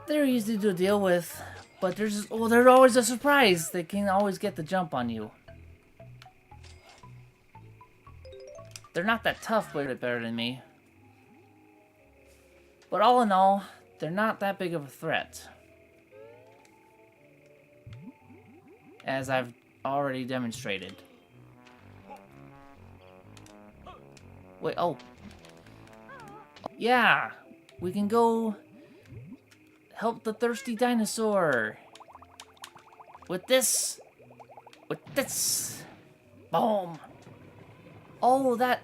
They're easy to deal with, but they're always a surprise. They can always get the jump on you. They're not that tough, but they're better than me. But all in all, they're not that big of a threat. As I've already demonstrated. Wait, oh. Yeah! We can go help the thirsty dinosaur. With this. Boom. Oh, that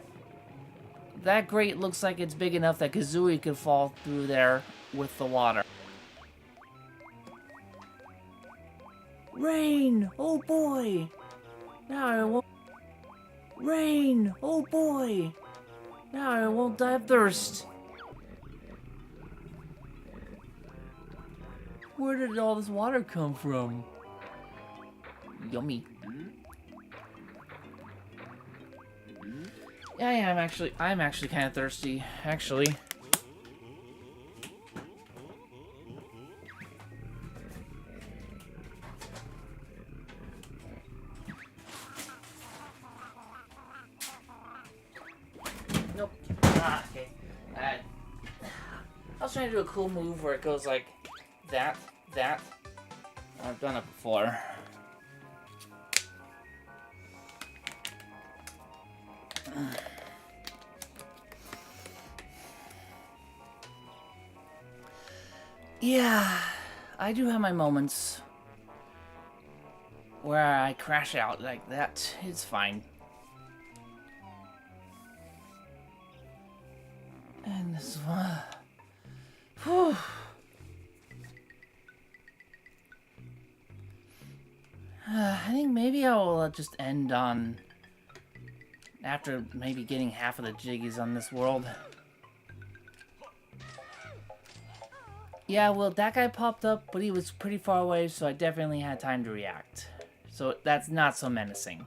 grate looks like it's big enough that Kazooie could fall through there with the water. Rain! Oh boy! Now I won't... Rain! Oh boy! Now I won't die of thirst. Where did all this water come from? Yummy. Yeah, I'm actually kind of thirsty, actually. Nope. Ah, okay. I was trying to do a cool move where it goes like that. I've done it before. Yeah, I do have my moments where I crash out like that. It's fine. And this one. Whew. I think maybe I will just end on after maybe getting half of the jiggies on this world. Yeah, well, that guy popped up, but he was pretty far away, so I definitely had time to react. So that's not so menacing.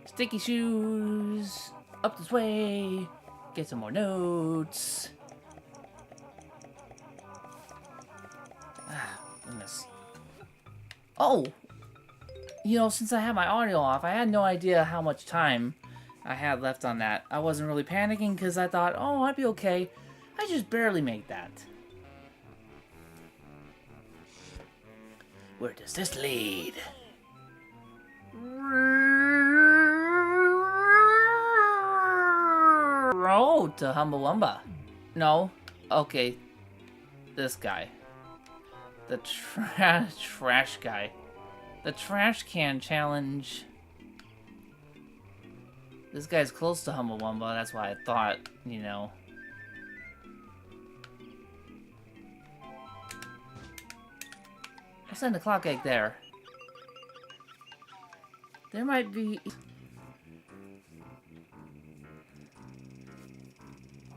Sticky shoes. Up this way. Get some more notes. Ah, goodness. Oh! You know, since I had my audio off, I had no idea how much time I had left on that. I wasn't really panicking because I thought, oh, I'd be okay. I just barely made that. Where does this lead? Oh, to Humbawamba. No. Okay. This guy. The trash guy. The trash can challenge. This guy's close to Humbawamba, that's why I thought, you know. I'll send a clock egg there. There might be...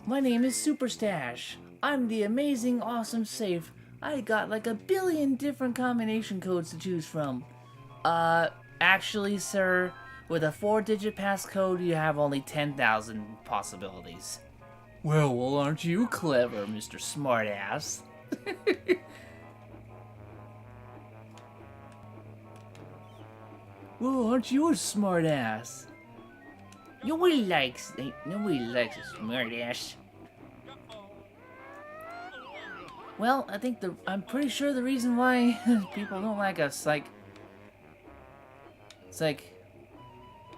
My name is Superstash. I'm the amazing, awesome safe. I got like 1 billion different combination codes to choose from. Actually, sir, with a 4-digit passcode, you have only 10,000 possibilities. Well, aren't you clever, Mr. Smartass? Well, aren't you a smartass? Nobody likes a smartass. Well, I'm pretty sure the reason why people don't like us, it's like,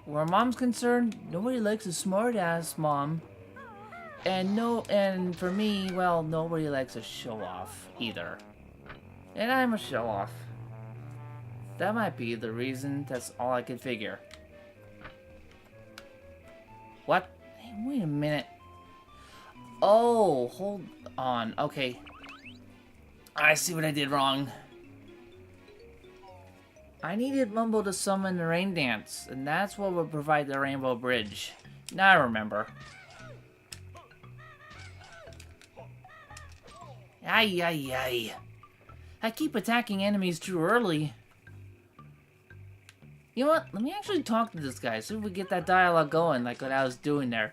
where Mom's concerned, nobody likes a smartass mom. And for me, well, nobody likes a show-off either. And I'm a show-off. That might be the reason. That's all I could figure. What? Hey, wait a minute. Oh, hold on. Okay. I see what I did wrong. I needed Mumbo to summon the rain dance, and that's what would provide the rainbow bridge. Now I remember. Ay, ay, ay. I keep attacking enemies too early. You know what? Let me actually talk to this guy. See if we get that dialogue going, like what I was doing there.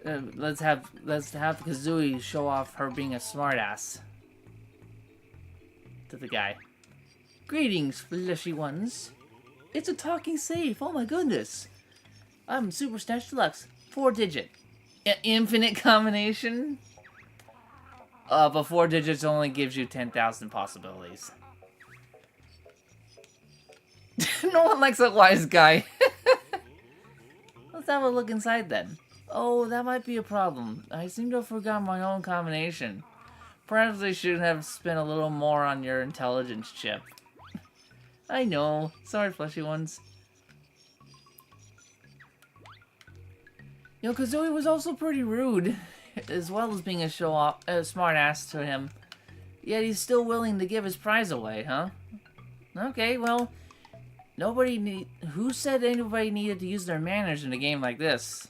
Let's have Kazooie show off her being a smartass to the guy. Greetings, fleshy ones. It's a talking safe. Oh my goodness. I'm Super Stash Deluxe. 4-digit. Infinite combination. But 4 digits only gives you 10,000 possibilities. No one likes a wise guy. Let's have a look inside then. Oh, that might be a problem. I seem to have forgotten my own combination. Perhaps I should have spent a little more on your intelligence chip. I know. Sorry, fleshy ones. You know, Kazooie was also pretty rude. as well as being a show-off, a smart-ass to him. Yet he's still willing to give his prize away, huh? Okay, well, who said anybody needed to use their manners in a game like this?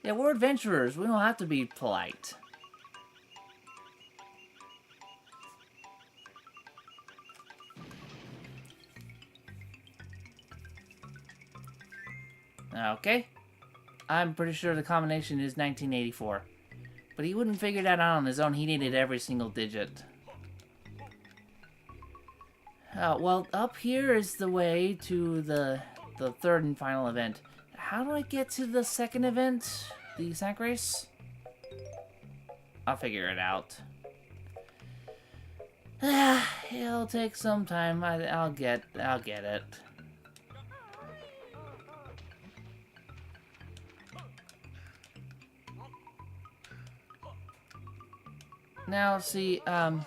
Yeah, we're adventurers. We don't have to be polite. Okay. I'm pretty sure the combination is 1984. But he wouldn't figure that out on his own. He needed every single digit. Well, up here is the way to the third and final event. How do I get to the second event? The sack race? I'll figure it out. It'll take some time. I'll get it. Now, see, there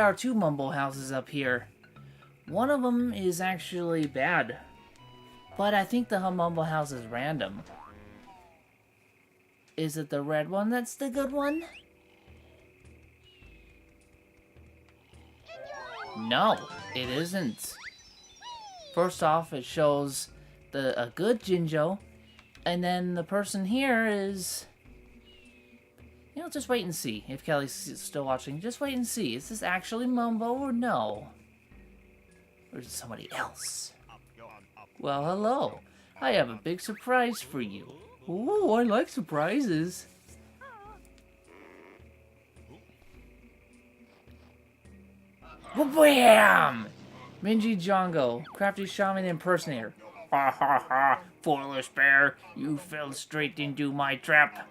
are two mumble houses up here. One of them is actually bad, but I think the mumble house is random. Is it the red one that's the good one? No, it isn't. First off, it shows a good Jinjo. And then the person here is... You know, just wait and see. If Kelly's still watching, just wait and see. Is this actually Mumbo or no? Or is it somebody else? Well, hello. I have a big surprise for you. Ooh, I like surprises. Wham! Minji Jongo, crafty shaman impersonator. Ha ha ha, foolish bear, you fell straight into my trap.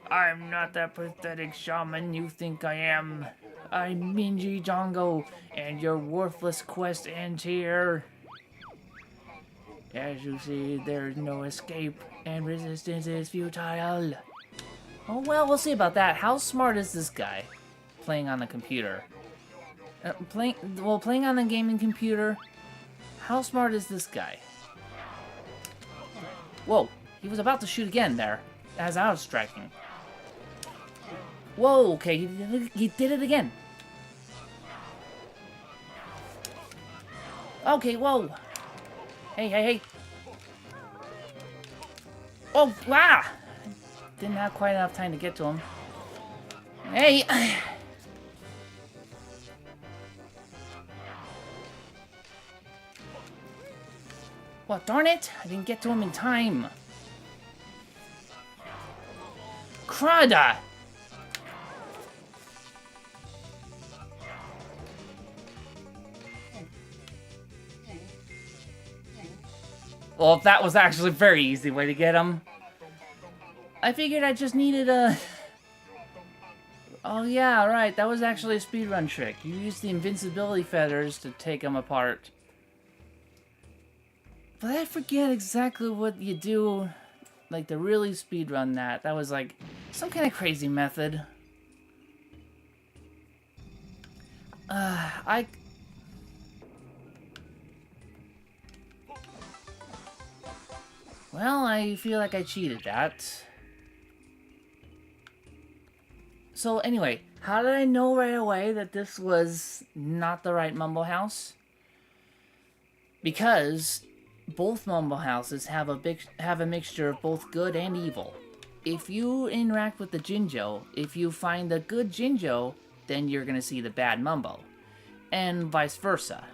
I'm not that pathetic shaman you think I am. I'm Minji Jongo, and your worthless quest ends here. As you see, there's no escape, and resistance is futile. Oh well, we'll see about that. How smart is this guy playing on the computer? Playing on the gaming computer, how smart is this guy? Whoa, he was about to shoot again there, as I was striking. Whoa, okay, he did it again. Okay, whoa. Hey, hey, hey. Oh, wow. Didn't have quite enough time to get to him. Hey. Well, darn it! I didn't get to him in time. Crud! Well, that was actually a very easy way to get him. I figured I just needed a... Oh yeah, right, that was actually a speedrun trick. You used the invincibility feathers to take him apart. But I forget exactly what you do, like, to really speedrun that. That was, like, some kind of crazy method. Well, I feel like I cheated that. So, anyway, how did I know right away that this was not the right Mumble House? Because both Mumble Houses have a mixture of both good and evil. If you interact with the Jinjo, if you find the good Jinjo, then you're gonna see the bad Mumbo. And vice versa.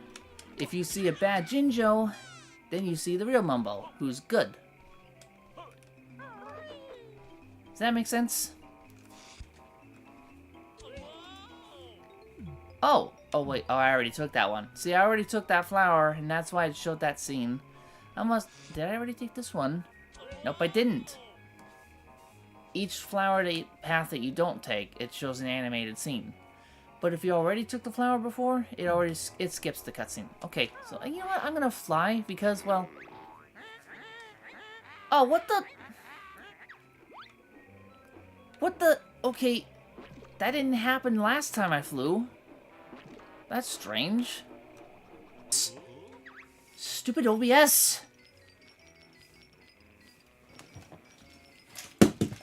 If you see a bad Jinjo, then you see the real Mumbo, who's good. Does that make sense? Oh wait, I already took that one. See, I already took that flower, and that's why it showed that scene. Did I already take this one? Nope, I didn't. Each flower path that you don't take, it shows an animated scene. But if you already took the flower before, it skips the cutscene. Okay, so you know what? I'm gonna fly because, well... Oh, what the... What the... Okay, that didn't happen last time I flew. That's strange. Stupid OBS!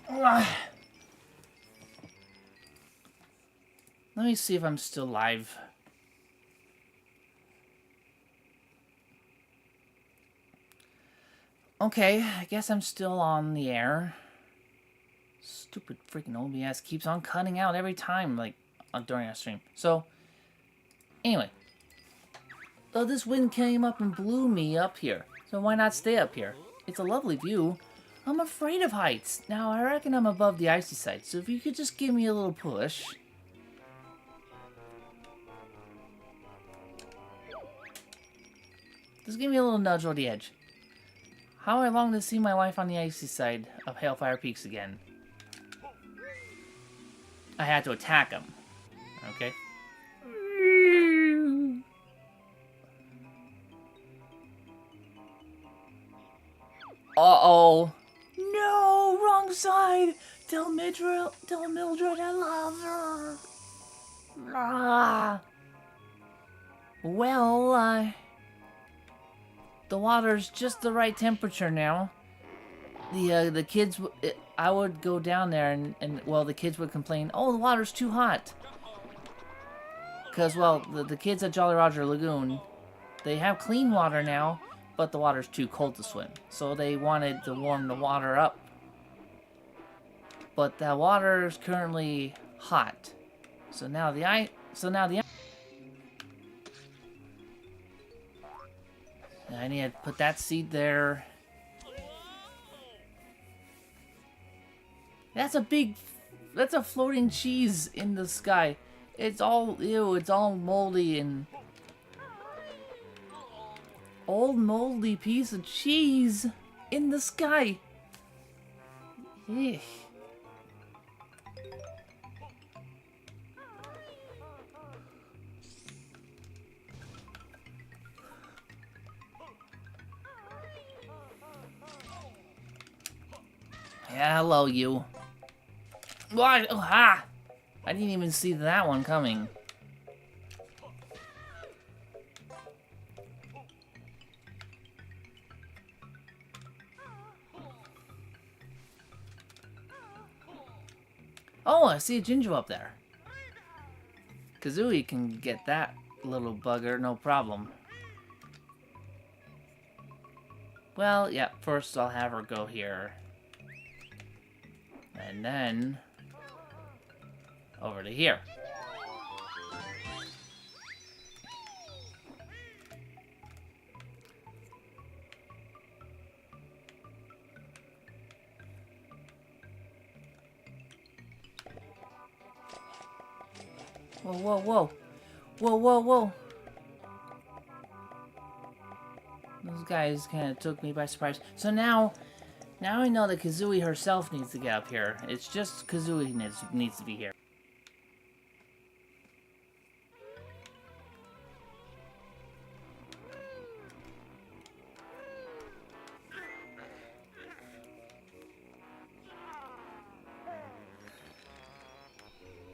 Ugh. Let me see if I'm still live. Okay, I guess I'm still on the air. Stupid freaking OBS keeps on cutting out every time, like, during our stream. So, anyway. Oh, this wind came up and blew me up here. So why not stay up here? It's a lovely view. I'm afraid of heights. Now, I reckon I'm above the icy side, so if you could just give me a little push. Just give me a little nudge over the edge. How I long to see my wife on the icy side of Hailfire Peaks again. I had to attack him. Okay. Uh-oh. No, wrong side. Tell Mildred I love her. Ah. Well, the water's just the right temperature now. The kids, I would go down there and well, the kids would complain, oh, the water's too hot. Because, well, the kids at Jolly Roger Lagoon, they have clean water now, but the water's too cold to swim. So they wanted to warm the water up. But the water is currently hot. So now I need to put that seed there. That's a floating cheese in the sky. It's all, ew, it's all moldy and... Old moldy piece of cheese in the sky. Eek. Yeah, hello, you. What? Oh, ha! I didn't even see that one coming. Oh, I see a Jinjo up there. Kazooie can get that little bugger, no problem. Well, yeah, first I'll have her go here. And then... over to here. Whoa, whoa, whoa. Whoa, whoa, whoa. Those guys kind of took me by surprise. So now I know that Kazooie herself needs to get up here. It's just Kazooie needs to be here.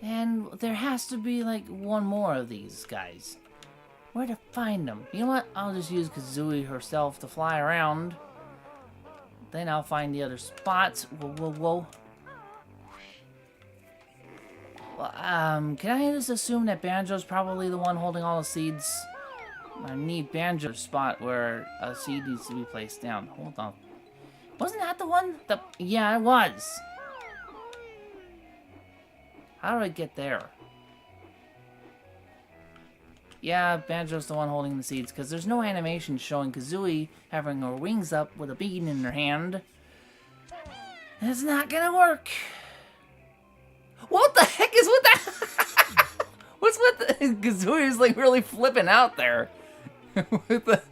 And there has to be, like, one more of these guys. Where to find them? You know what? I'll just use Kazooie herself to fly around. Then I'll find the other spots. Whoa, whoa, whoa. Well, can I just assume that Banjo's probably the one holding all the seeds? I need Banjo's spot where a seed needs to be placed down. Hold on. Wasn't that the one? Yeah, it was. How do I get there? Yeah, Banjo's the one holding the seeds, because there's no animation showing Kazooie having her wings up with a bean in her hand. It's not gonna work. What the heck is with that? What's with the... Kazooie is like really flipping out there. With the...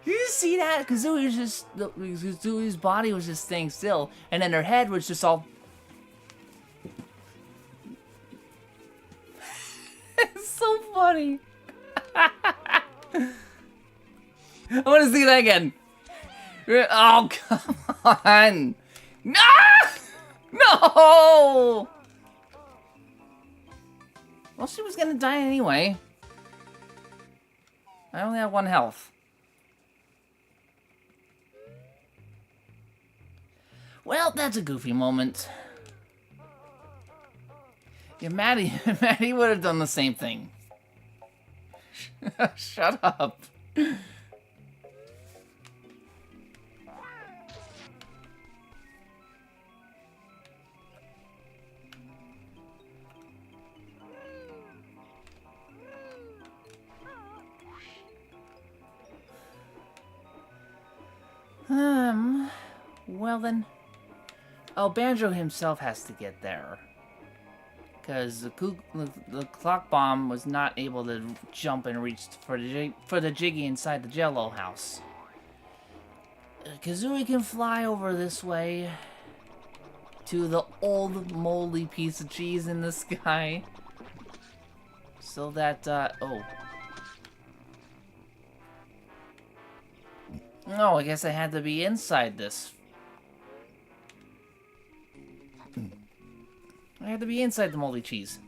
Did you see that? Kazooie's body was just staying still, and then her head was just all... It's so funny. I want to see that again. Oh, come on. No! No! Well, she was going to die anyway. I only have 1 health. Well, that's a goofy moment. Yeah, Maddie, Maddie would have done the same thing. Shut up. Well then. Oh, Banjo himself has to get there. Because the clock bomb was not able to jump and reach for the Jiggy inside the Jello house. Kazooie can fly over this way to the old moldy piece of cheese in the sky. So that, oh. No, I guess I had to be inside this. I had to be inside the moldy cheese.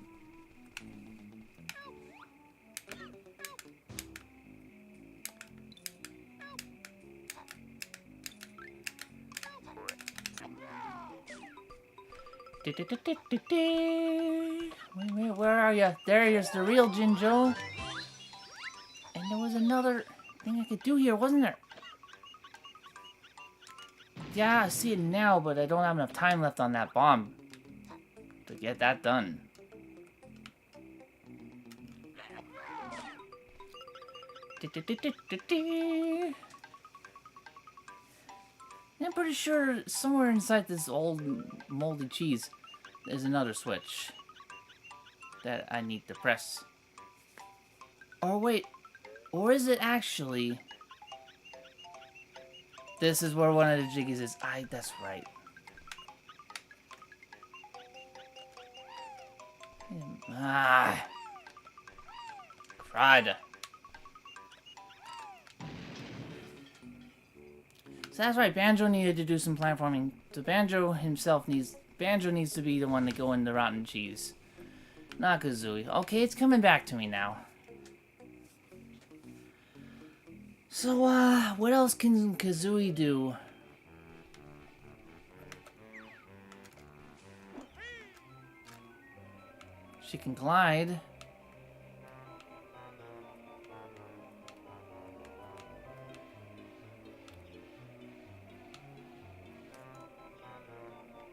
Wait, where are you? There's the real Jinjo. And there was another thing I could do here, wasn't there? Yeah, I see it now, but I don't have enough time left on that bomb to get that done. I'm pretty sure somewhere inside this old moldy cheese there's another switch that I need to press. Or wait, or is it actually... This is where one of the jiggies is. That's right. Crud. So that's right, Banjo needed to do some platforming. So Banjo needs to be the one to go in the rotten cheese. Not Kazooie. Okay, it's coming back to me now. So, what else can Kazooie do? She can glide.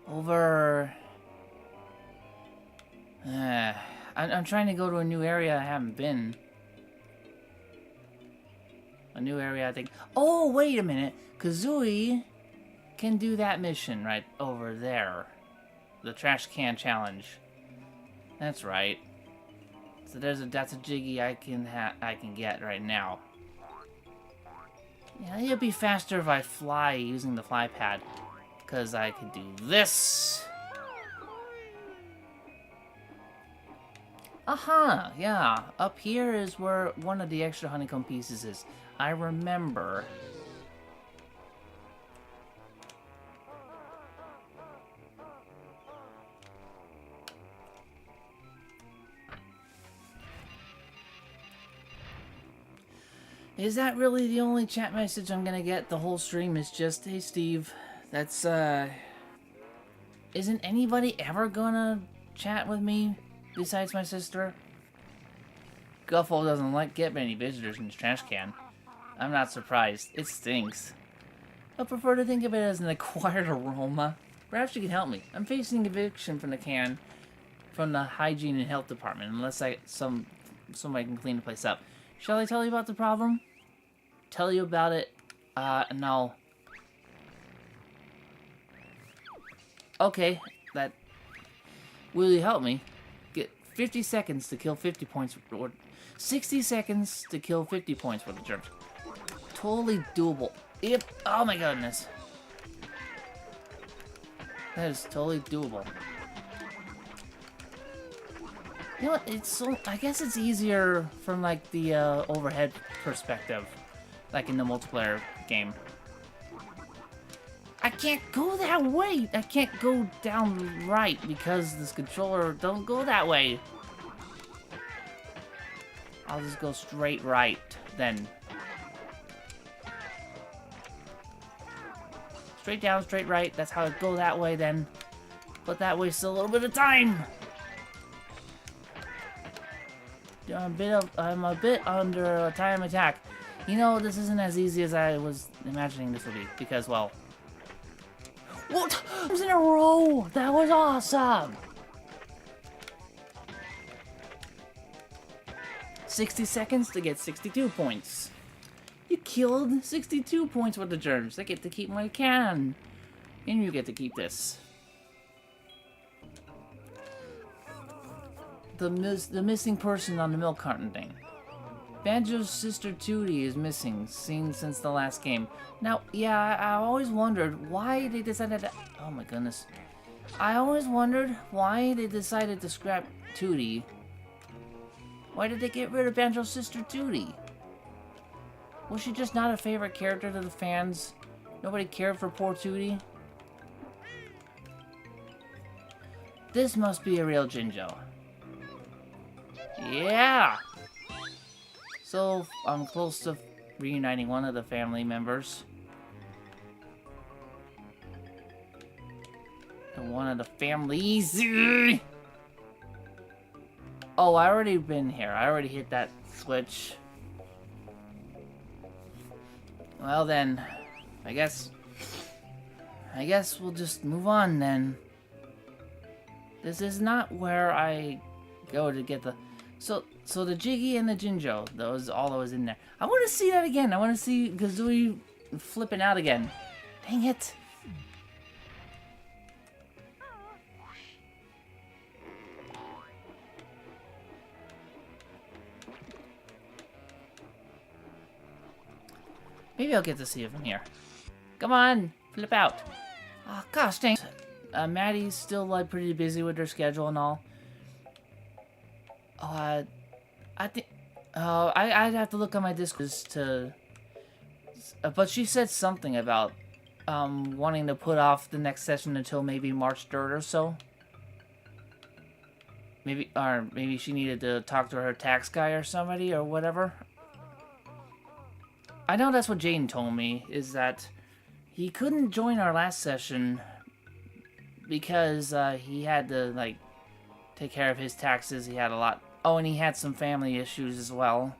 Over... I'm trying to go to a new area I haven't been. A new area, I think. Oh, wait a minute. Kazooie can do that mission right over there. The trash can challenge. That's right. So that's a jiggy I can get right now. Yeah, it'll be faster if I fly using the fly pad, because I can do this. Aha, yeah. Up here is where one of the extra honeycomb pieces is. I remember. Is that really the only chat message I'm gonna get the whole stream? Is just, hey Steve, that's isn't anybody ever gonna chat with me besides my sister? Guffle doesn't get many visitors in his trash can. I'm not surprised. It stinks. I prefer to think of it as an acquired aroma. Perhaps you can help me. I'm facing eviction from the hygiene and health department unless somebody can clean the place up. Shall I tell you about the problem? Tell you about it? No. Okay, will you help me? Get 50 seconds to kill 50 points, or 60 seconds to kill 50 points worth of germs. Totally doable. Yep. Oh my goodness. That is totally doable. You know what, I guess it's easier from, like, the, overhead perspective. Like in the multiplayer game. I can't go that way! I can't go down right because this controller don't go that way. I'll just go straight right, then. Straight down, straight right. That's how it go that way then. But that wastes a little bit of time. I'm a bit under a time attack. You know, this isn't as easy as I was imagining this would be. Because, well... What? It was in a row! That was awesome! 60 seconds to get 62 points. You killed 62 points with the germs. I get to keep my can. And you get to keep this. The missing person on the milk carton thing. Banjo's sister Tootie is missing, seen since the last game. Now, yeah, I always wondered why they decided to... Oh my goodness. I always wondered why they decided to scrap Tootie. Why did they get rid of Banjo's sister Tootie? Was she just not a favorite character to the fans? Nobody cared for poor Tootie? This must be a real Jinjo. Yeah! So, I'm close to reuniting one of the family members. And one of the families. Oh, I already been here. I already hit that switch. Well then, I guess we'll just move on then. This is not where I go to get the... So the Jiggy and the Jinjo, all those in there. I want to see that again. I want to see Kazooie flipping out again. Dang it. Maybe I'll get to see it from here. Come on, flip out. Oh, gosh, dang. Maddie's still like pretty busy with her schedule and all. I think. I'd have to look on my Discord to. But she said something about wanting to put off the next session until maybe March 3rd or so. Maybe she needed to talk to her tax guy or somebody or whatever. I know that's what Jaden told me, is that he couldn't join our last session because he had to, like, take care of his taxes. He had a lot. Oh, and he had some family issues as well.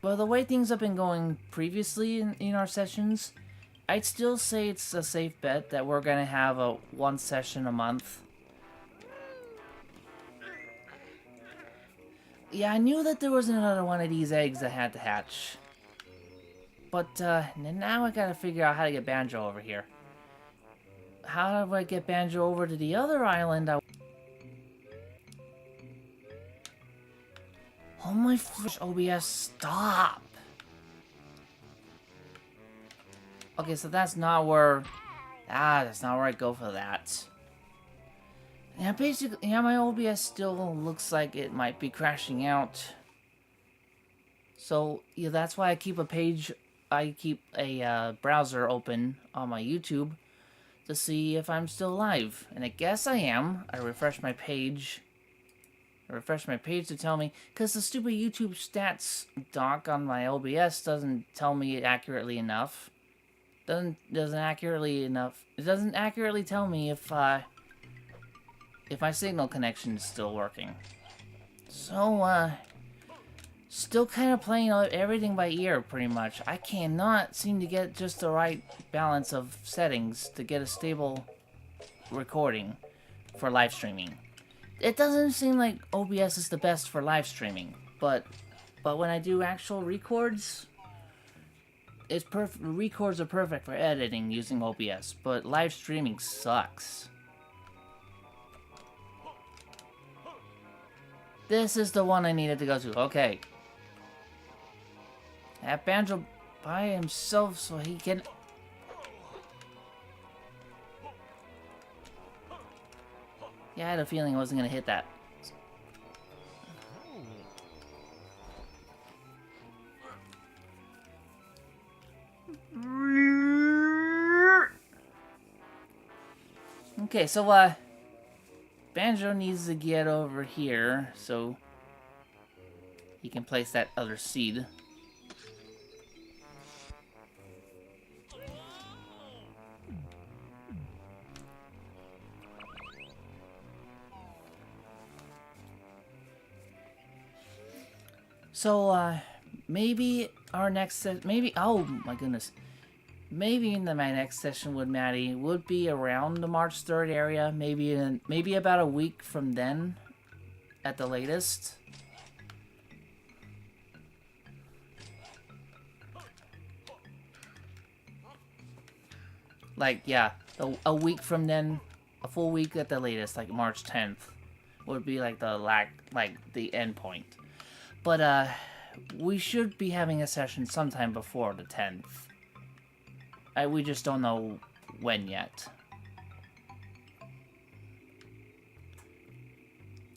But the way things have been going previously in our sessions, I'd still say it's a safe bet that we're going to have one session a month. Yeah, I knew that there was another one of these eggs that had to hatch. But now I gotta figure out how to get Banjo over here. How do I get Banjo over to the other island? Oh my gosh, OBS, stop! Okay, so that's not where... that's not where I go for that. Yeah, basically, yeah, my OBS still looks like it might be crashing out. So, yeah, that's why I keep a browser open on my YouTube to see if I'm still live. And I guess I am. I refresh my page. To tell me, because the stupid YouTube stats doc on my OBS doesn't tell me it accurately enough. It doesn't accurately tell me if my signal connection is still working. So, still kind of playing everything by ear, pretty much. I cannot seem to get just the right balance of settings to get a stable recording for live streaming. It doesn't seem like OBS is the best for live streaming, but when I do actual records, it's perfect. Records are perfect for editing using OBS, but live streaming sucks. This is the one I needed to go to. Okay. Have Banjo by himself so he can... Yeah, I had a feeling I wasn't going to hit that. Okay, so, Banjo needs to get over here, so... he can place that other seed. So, maybe our next maybe, oh my goodness. Maybe my next session with Maddie would be around the March 3rd area, maybe about a week from then, at the latest. Like, yeah, a week from then, a full week at the latest, like March 10th, would be like the end point. But we should be having a session sometime before the 10th. We just don't know when yet.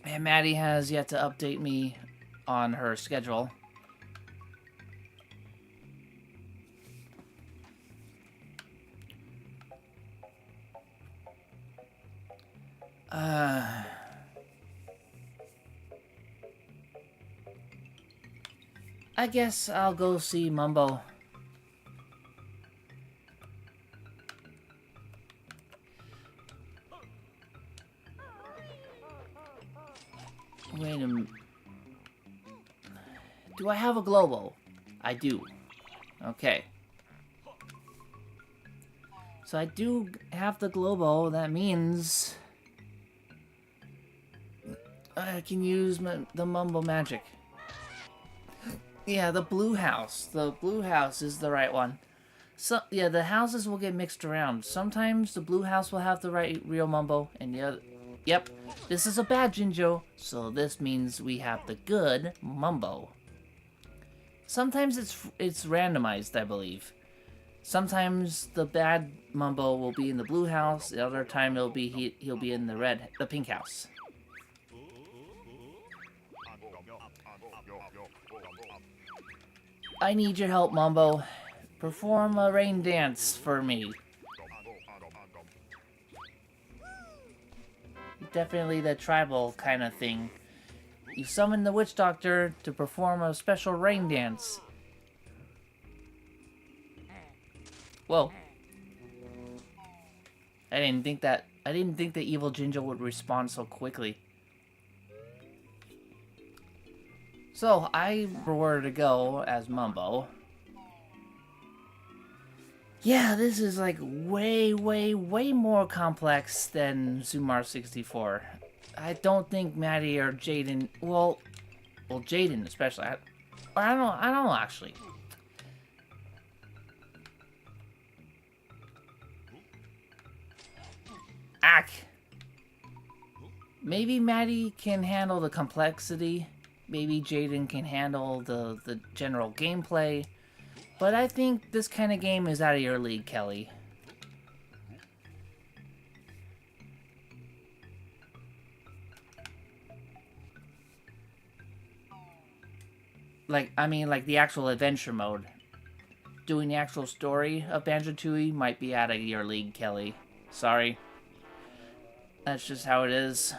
And Maddie has yet to update me on her schedule. I guess I'll go see Mumbo. Wait a minute. Do I have a Globo? I do. Okay. So I do have the Globo. That means I can use the Mumbo magic. Yeah, the blue house. The blue house is the right one. So, yeah, the houses will get mixed around. Sometimes the blue house will have the real Mumbo, and the other... Yep, this is a bad Jinjo, so this means we have the good Mumbo. Sometimes it's randomized, I believe. Sometimes the bad Mumbo will be in the blue house, the other time he'll be in the pink house. I need your help, Mumbo. Perform a rain dance for me. Definitely the tribal kind of thing. You summon the witch doctor to perform a special rain dance. Whoa. I didn't think the evil Jinjo would respond so quickly. So, I were to go as Mumbo. Yeah, this is like way more complex than Zumar 64. I don't think Maddie or Jaden, well, Jaden especially. I don't know actually. Ack. Maybe Maddie can handle the complexity. Maybe Jaden can handle the general gameplay. But I think this kind of game is out of your league, Kelly. Like the actual adventure mode. Doing the actual story of Banjo-Tooie might be out of your league, Kelly. Sorry. That's just how it is.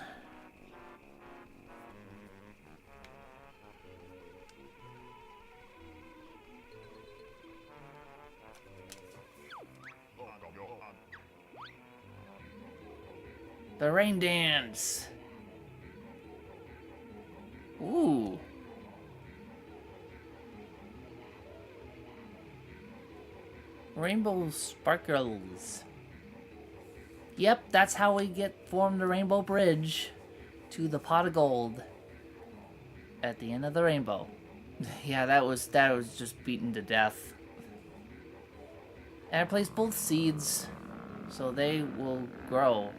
The rain dance. Ooh. Rainbow sparkles. Yep, that's how we form the rainbow bridge to the pot of gold at the end of the rainbow. Yeah, that was just beaten to death. And I placed both seeds so they will grow.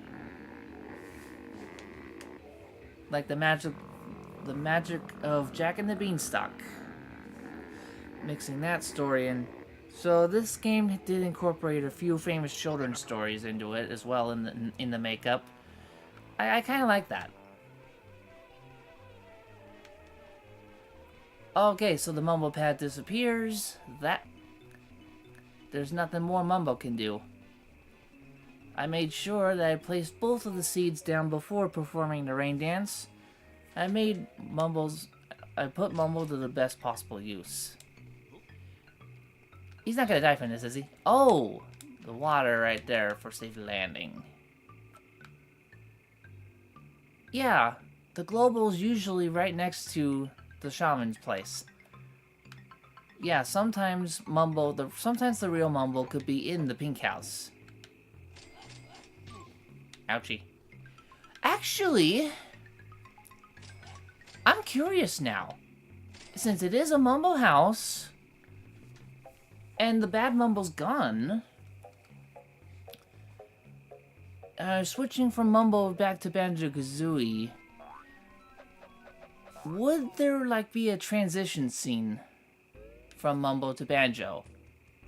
Like the magic of Jack and the Beanstalk. Mixing that story in. So this game did incorporate a few famous children's stories into it as well in the makeup. I kind of like that. Okay, so the Mumbo pad disappears. There's nothing more Mumbo can do. I made sure that I placed both of the seeds down before performing the rain dance. I made Mumbo's I put Mumble to the best possible use. He's not gonna die from this, is he? Oh! The water right there for safe landing. Yeah, the global's usually right next to the shaman's place. Yeah, sometimes sometimes the real Mumble could be in the pink house. Ouchie. Actually, I'm curious now. Since it is a Mumble house, and the bad Mumble's gone, switching from Mumble back to Banjo-Kazooie, would there, like, be a transition scene from Mumble to Banjo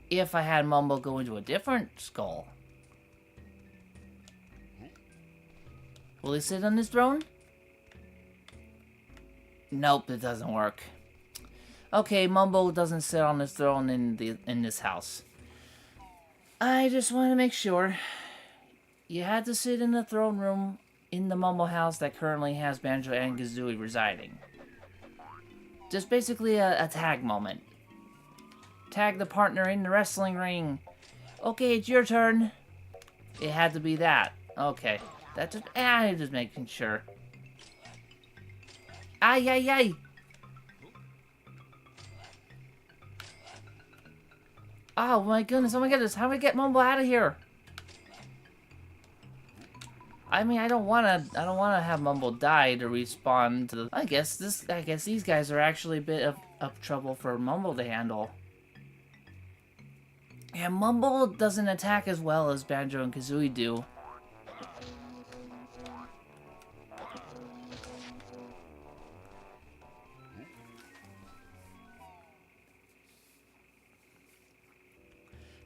if I had Mumble go into a different skull? Will he sit on his throne? Nope, it doesn't work. Okay, Mumble doesn't sit on his throne in this house. I just want to make sure. You had to sit in the throne room in the Mumble house that currently has Banjo and Kazooie residing. Just basically a tag moment. Tag the partner in the wrestling ring. Okay, it's your turn. It had to be that. Okay. That's just making sure. Ay, ay, ay! Oh my goodness, oh my goodness, how do I get Mumble out of here? I mean, I don't wanna have Mumble die to respawn to the... I guess these guys are actually a bit of trouble for Mumble to handle. Yeah, Mumble doesn't attack as well as Banjo and Kazooie do.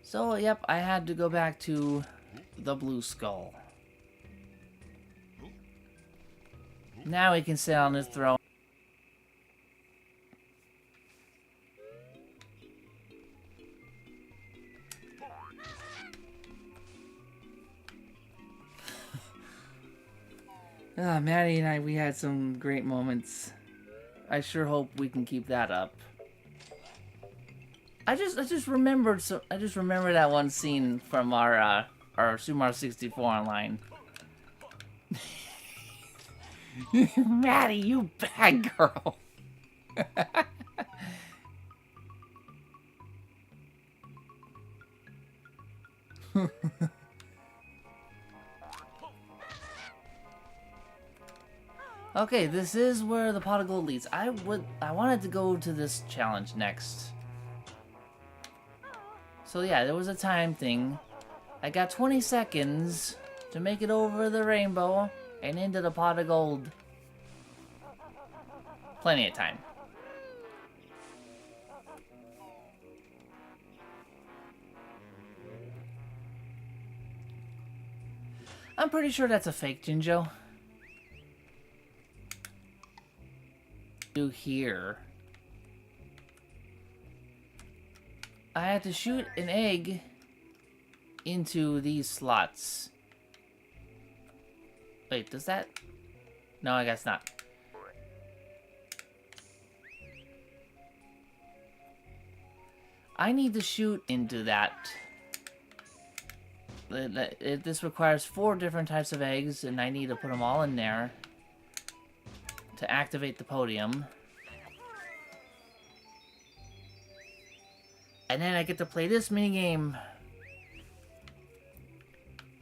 So, yep, I had to go back to the blue skull. Now he can sit on his throne. Maddie and we had some great moments. I sure hope we can keep that up. I just remembered that one scene from our Super Mario 64 online. Maddie, you bad girl. Okay, this is where the pot of gold leads. I wanted to go to this challenge next. So yeah, there was a time thing. I got 20 seconds to make it over the rainbow and into the pot of gold. Plenty of time. I'm pretty sure that's a fake Jinjo. Here. I had to shoot an egg into these slots. Wait, does that? No, I guess not. I need to shoot into that. This requires 4 different types of eggs, and I need to put them all in there to activate the podium. And then I get to play this minigame.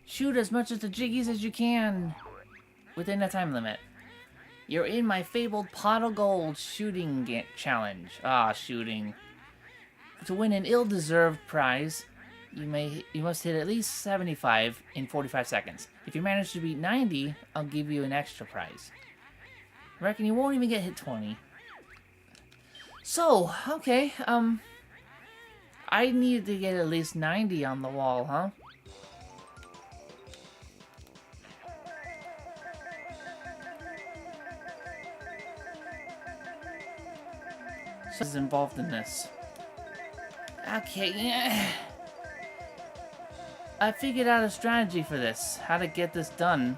Shoot as much of the jiggies as you can within a time limit. You're in my fabled pot of gold shooting challenge. Shooting. To win an ill-deserved prize, you must hit at least 75 in 45 seconds. If you manage to beat 90, I'll give you an extra prize. I reckon you won't even get hit 20. So, okay, I needed to get at least 90 on the wall, huh? So is involved in this. Okay, I figured out a strategy for this, how to get this done.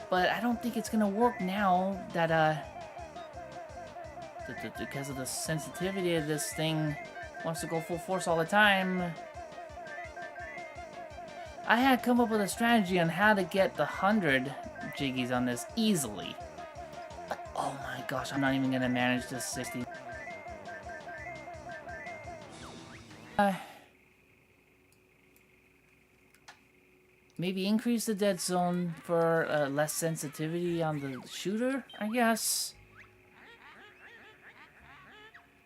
But I don't think it's gonna work now that Because of the sensitivity of this thing, wants to go full force all the time. I had come up with a strategy on how to get the 100 jiggies on this easily. Oh my gosh, I'm not even gonna manage this 60. Maybe increase the dead zone for less sensitivity on the shooter, I guess.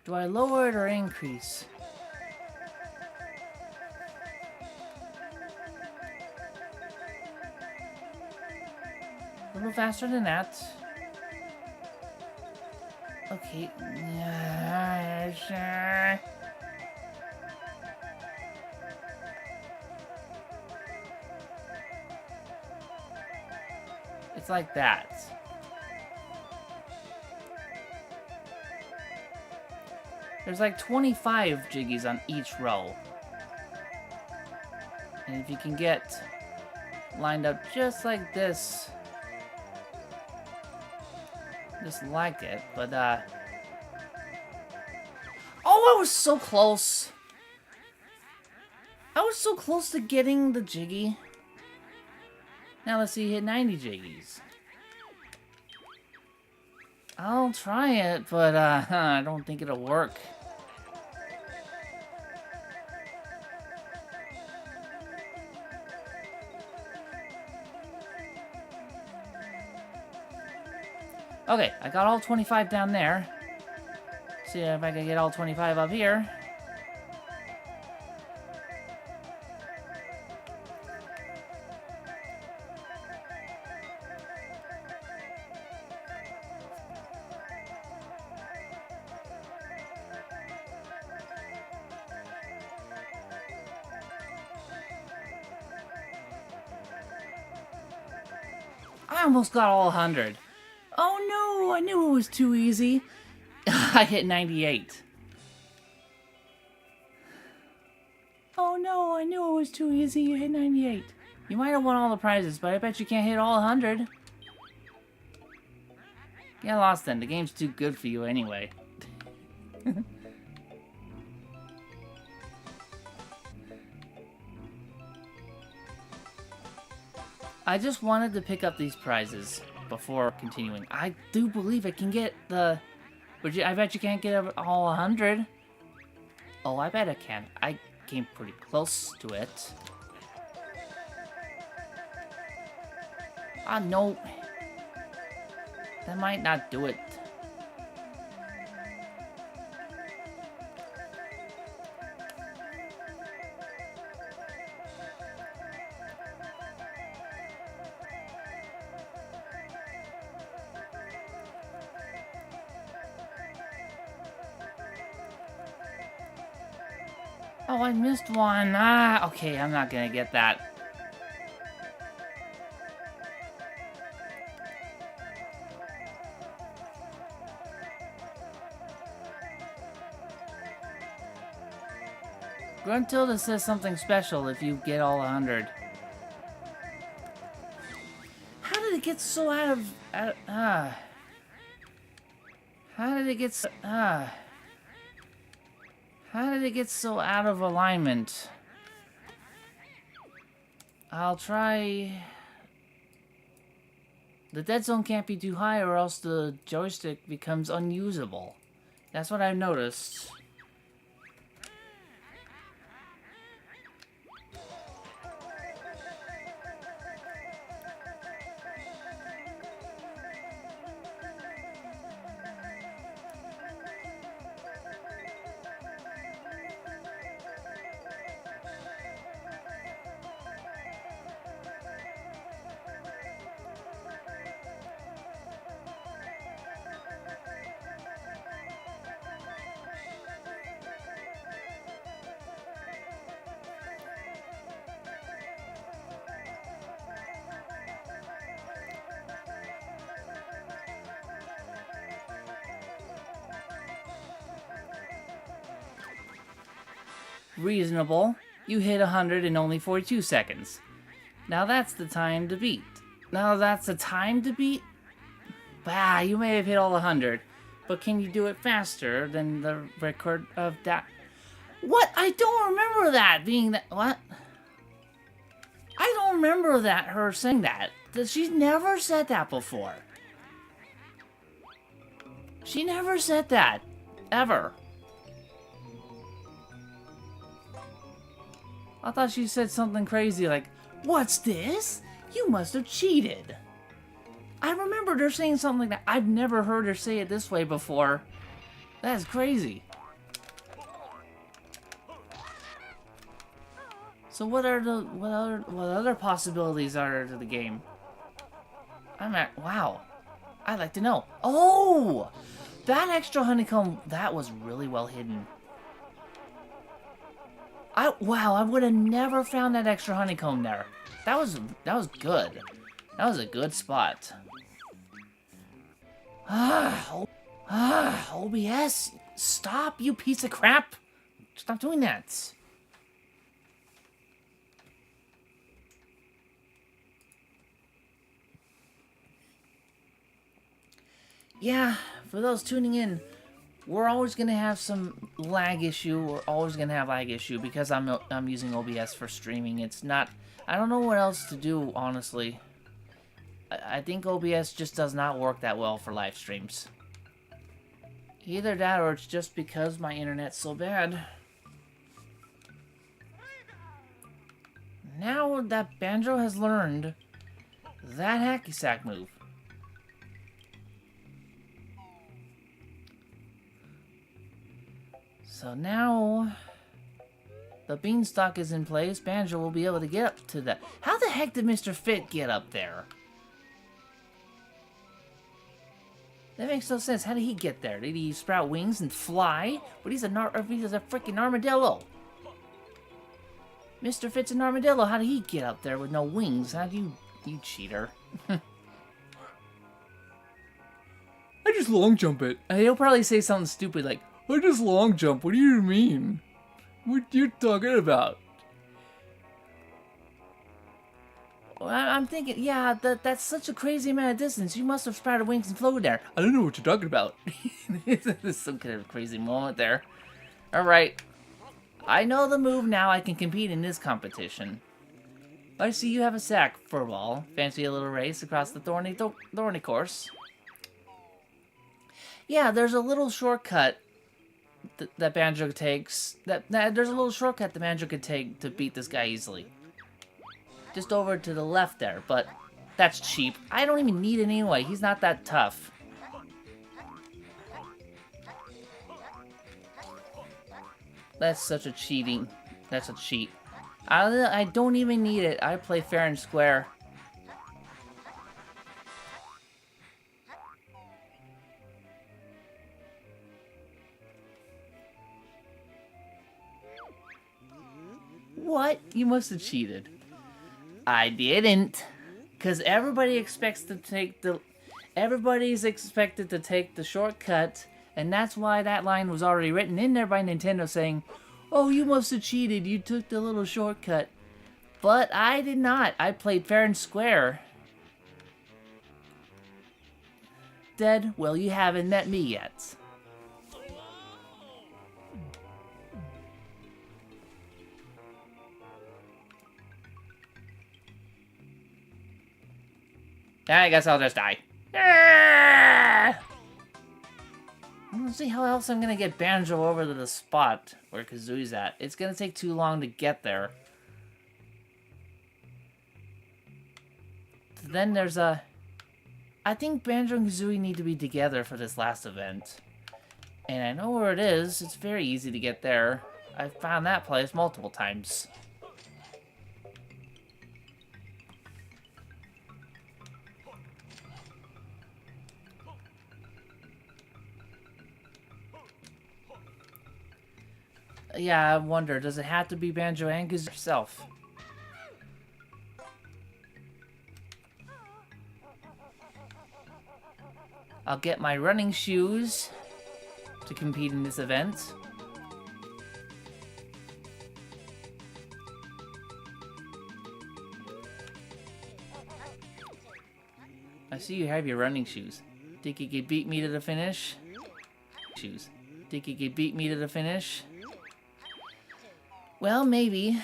Do I lower it or increase? A little faster than that. Okay. It's like that. There's like 25 jiggies on each row. And if you can get lined up just like this, just like it, but oh, I was so close. I was so close to getting the jiggy. Now let's see you hit 90 jiggies. I'll try it, but I don't think it'll work. Okay, I got all 25 down there. See if I can get all 25 up here. I almost got all 100. Oh no, I knew it was too easy. I hit 98. Oh no, I knew it was too easy. You hit 98. You might have won all the prizes, but I bet you can't hit all 100. Get lost then. The game's too good for you anyway. I just wanted to pick up these prizes before continuing. I do believe I can get the... I bet you can't get all 100. Oh, I bet I can. I came pretty close to it. Ah, no. That might not do it. Oh, I missed one. Ah, okay, I'm not gonna get that. Gruntilda says something special if you get all 100. How did it get so out of... How did it get so... How did it get so out of alignment? I'll try... The dead zone can't be too high or else the joystick becomes unusable. That's what I've noticed. Reasonable. You hit 100 in only 42 seconds. Now that's the time to beat. Now that's the time to beat? Bah, you may have hit all 100, But can you do it faster than the record of that? What? I don't remember that being that. What? I don't remember that her saying that. She's never said that before. She never said that. Ever. I thought she said something crazy like, "What's this? You must have cheated." I remembered her saying something like that. I've never heard her say it this way before. That's crazy. So what other possibilities are there to the game? Wow. I'd like to know. Oh! That extra honeycomb, that was really well hidden. Wow, I would have never found that extra honeycomb there. That was good. That was a good spot. OBS, stop, you piece of crap. Stop doing that. Yeah, for those tuning in, we're always gonna have some lag issue. We're always gonna have lag issue because I'm using OBS for streaming. It's not. I don't know what else to do, honestly. I think OBS just does not work that well for live streams. Either that or it's just because my internet's so bad. Now that Banjo has learned that hacky sack move. So now the beanstalk is in place. Banjo will be able to get up to that. How the heck did Mr. Fit get up there? That makes no sense. How did he get there? Did he sprout wings and fly? But he's a freaking armadillo. Mr. Fit's an armadillo. How did he get up there with no wings? How do you cheater?
I just long jump it.
He'll probably say something stupid like,
I just long jump. What do you mean? What you talking about?
I'm thinking, yeah, that's such a crazy amount of distance. You must have sprouted wings and flew there.
I don't know what you're talking about.
There's some kind of crazy moment there. Alright. I know the move now. I can compete in this competition. I see you have a sack, Furball. Fancy a little race across the thorny course. Yeah, there's a little shortcut that Banjo takes. There's a little shortcut that Banjo could take to beat this guy easily. Just over to the left there, but that's cheap. I don't even need it anyway. He's not that tough. That's such a cheating. That's a cheat. I don't even need it. I play fair and square. What? You must have cheated. I didn't. Because everybody's expected to take the shortcut, and that's why that line was already written in there by Nintendo saying, "Oh, you must have cheated, you took the little shortcut." But I did not. I played fair and square. Dead? Well, you haven't met me yet. I guess I'll just die. Let's see how else I'm gonna get Banjo over to the spot where Kazooie's at. It's gonna take too long to get there. Then there's a... I think Banjo and Kazooie need to be together for this last event. And I know where it is. It's very easy to get there. I've found that place multiple times. Yeah, I wonder, does it have to be Banjo and Kazooie herself? I'll get my running shoes to compete in this event. I see you have your running shoes. Think you could beat me to the finish? Choose. Think he could beat me to the finish? Well, maybe.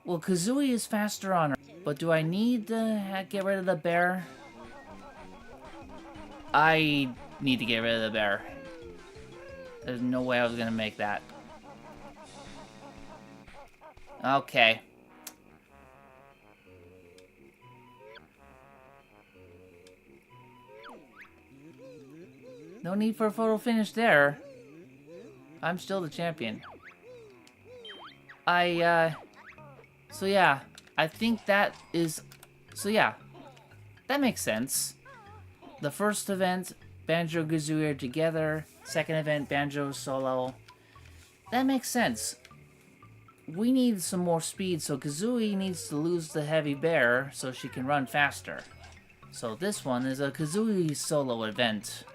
Well, Kazooie is faster on her, but do I need to get rid of the bear? I need to get rid of the bear. There's no way I was gonna make that. Okay. No need for a photo finish there. I'm still the champion. So yeah, I think that is, so yeah, that makes sense. The first event, Banjo-Kazooie are together. Second event, Banjo solo. That makes sense. We need some more speed, so Kazooie needs to lose the heavy bear so she can run faster. So this one is a Kazooie solo event.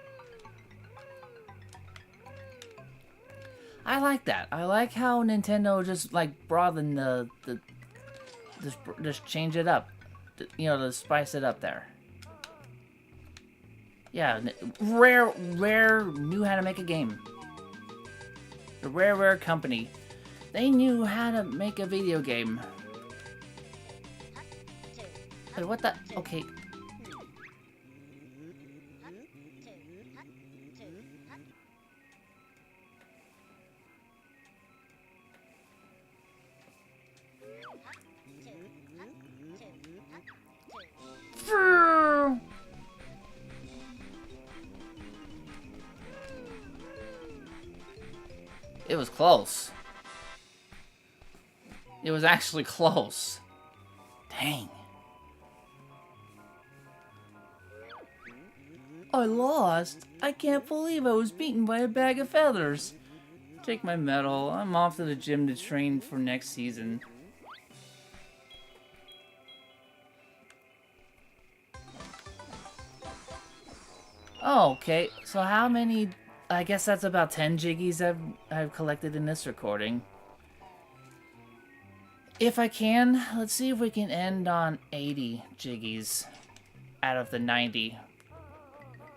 I like that. I like how Nintendo just like broaden just change it up, you know, to spice it up there. Yeah, Rare knew how to make a game. The Rare company, they knew how to make a video game. Wait, what the? Okay. It was close. It was actually close. Dang. I lost. I can't believe I was beaten by a bag of feathers. Take my medal. I'm off to the gym to train for next season. Oh, okay. So how many... I guess that's about 10 jiggies I've collected in this recording. If I can, let's see if we can end on 80 jiggies out of the 90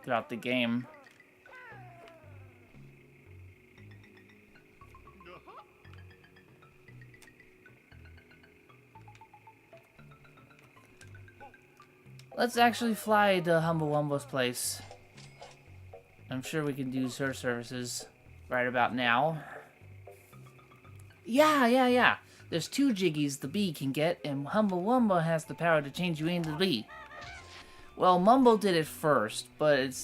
throughout the game. Let's actually fly to Humble Wumbo's place. I'm sure we can use her services right about now. Yeah. There's 2 jiggies the bee can get, and Humble Wumbo has the power to change you into the bee. Well, Mumbo did it first, but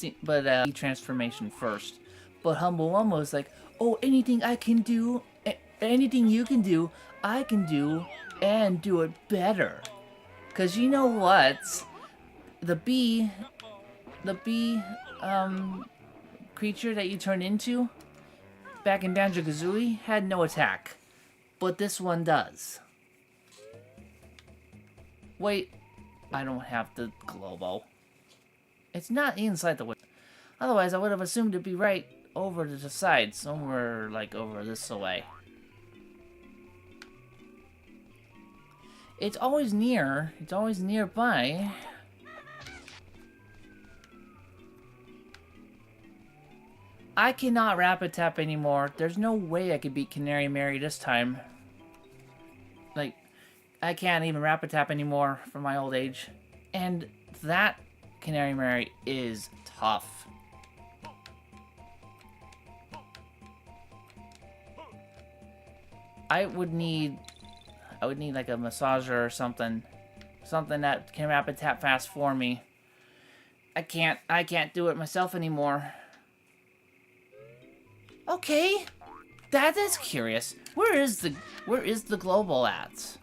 transformation first. But Humble Wumbo is like, oh, anything I can do, anything you can do, I can do, and do it better. 'Cause you know what? The bee, creature that you turned into back in Banjo-Kazooie had no attack, but this one does. Wait, I don't have the Globo. It's not inside the window. Otherwise, I would have assumed it'd be right over to the side, somewhere like over this way. It's always near. It's always nearby. I cannot rapid tap anymore. There's no way I could beat Canary Mary this time. Like, I can't even rapid tap anymore for my old age. And that Canary Mary is tough. I would need like a massager or something. Something that can rapid tap fast for me. I can't do it myself anymore. Okay, that is curious. Where is the global at?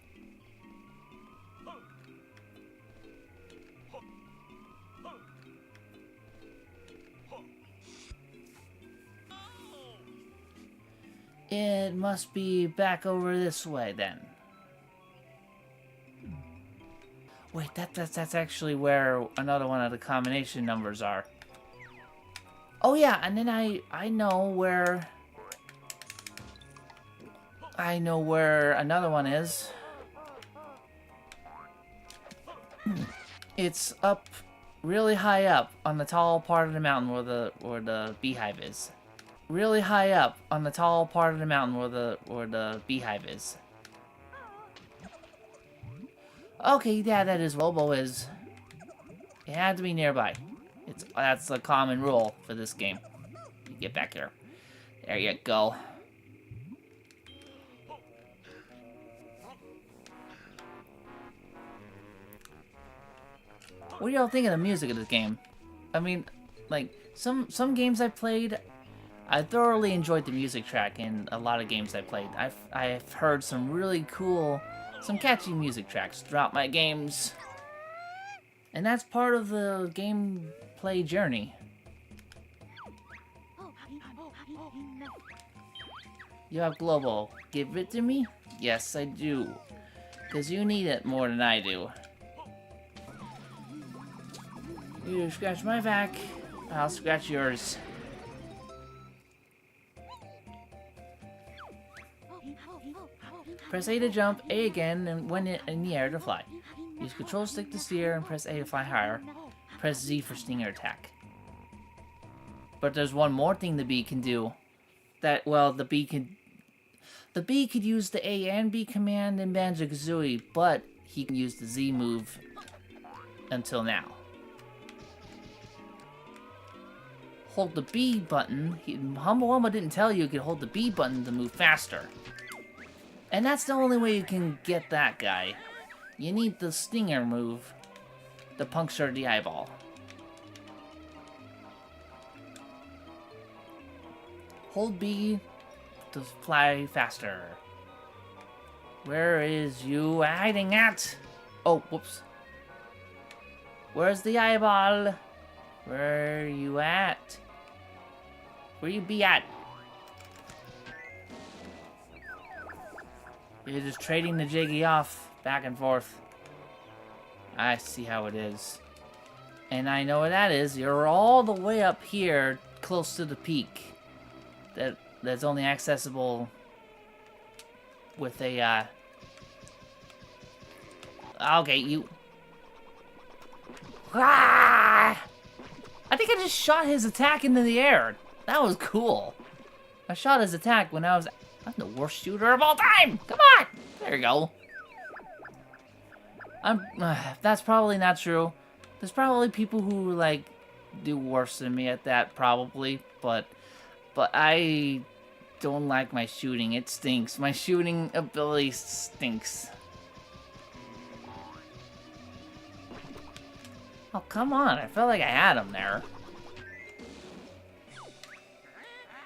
It must be back over this way then. Wait, that's actually where another one of the combination numbers are. Oh yeah, and then I know where another one is. It's up Really high up on the tall part of the mountain where the beehive is. Really high up on the tall part of the mountain where the beehive is. Okay, yeah, that is where Lobo is. It had to be nearby. That's a common rule for this game. You get back here. There you go. What do y'all think of the music of this game? I mean, like, some games I played, I thoroughly enjoyed the music track in a lot of games I played. I've heard some really cool, some catchy music tracks throughout my games. And that's part of the gameplay journey. You have Global. Give it to me? Yes, I do. Because you need it more than I do. You scratch my back, I'll scratch yours. Press A to jump, A again, and when in the air to fly. Use control stick to steer and press A to fly higher. Press Z for stinger attack. But there's one more thing the bee can do. That, well, the bee could use the A and B command in Banjo-Tooie, but he can use the Z move until now. Hold the B button. Humble Wumba didn't tell you could hold the B button to move faster. And that's the only way you can get that guy. You need the stinger move to puncture the eyeball. Hold B to fly faster. Where is you hiding at? Oh, whoops. Where's the eyeball? Where you at? Where you be at? You're just trading the Jiggy off back and forth. I see how it is. And I know what that is. You're all the way up here, close to the peak. That's only accessible with a, Okay, you... Ah! I think I just shot his attack into the air. That was cool. I shot his attack when I'm the worst shooter of all time! Come on! There you go. That's probably not true. There's probably people who, like, do worse than me at that, probably. But I don't like my shooting. It stinks. My shooting ability stinks. Oh, come on. I felt like I had him there.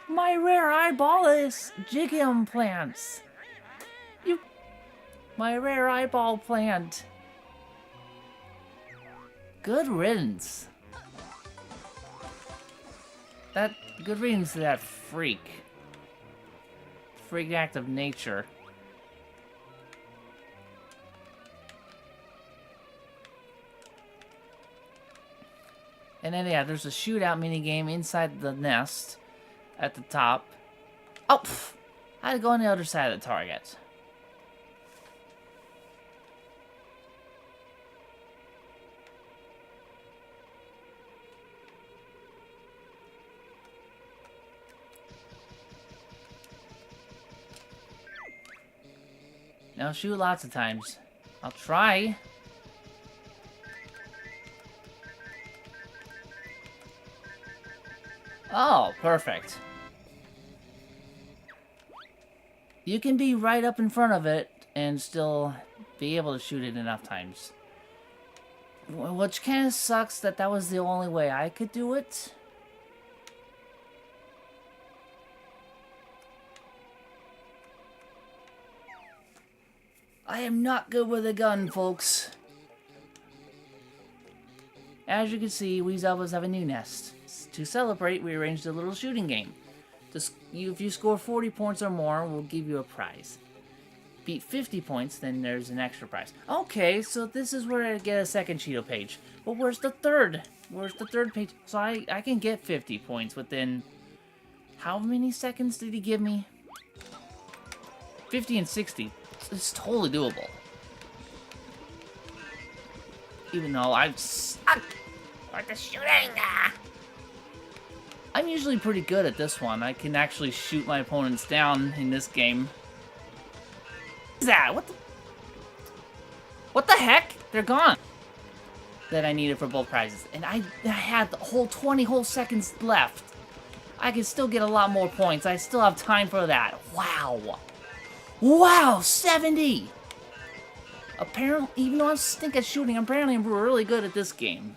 My rare eyeball is jiggium plants. My rare eyeball plant. Good riddance. Good riddance to that freak. Freak act of nature. And then, yeah, there's a shootout minigame inside the nest at the top. Oh, I had to go on the other side of the target. Now shoot lots of times. I'll try. Oh, perfect. You can be right up in front of it and still be able to shoot it enough times. Which kind of sucks that was the only way I could do it. I am not good with a gun, folks. As you can see, we Zeldas have a new nest. To celebrate, we arranged a little shooting game. If you score 40 points or more, we'll give you a prize. Beat 50 points, then there's an extra prize. Okay, so this is where I get a second Cheeto page. But where's the third? Where's the third page? So I can get 50 points within... How many seconds did he give me? 50 and 60. It's totally doable. Even though I'm stuck. For the shooting! I'm usually pretty good at this one. I can actually shoot my opponents down in this game. What is that? What the heck? They're gone. That I needed for both prizes. And I had the whole 20 whole seconds left. I can still get a lot more points. I still have time for that. Wow. Wow, 70! Apparently, even though I stink at shooting, apparently I'm really good at this game.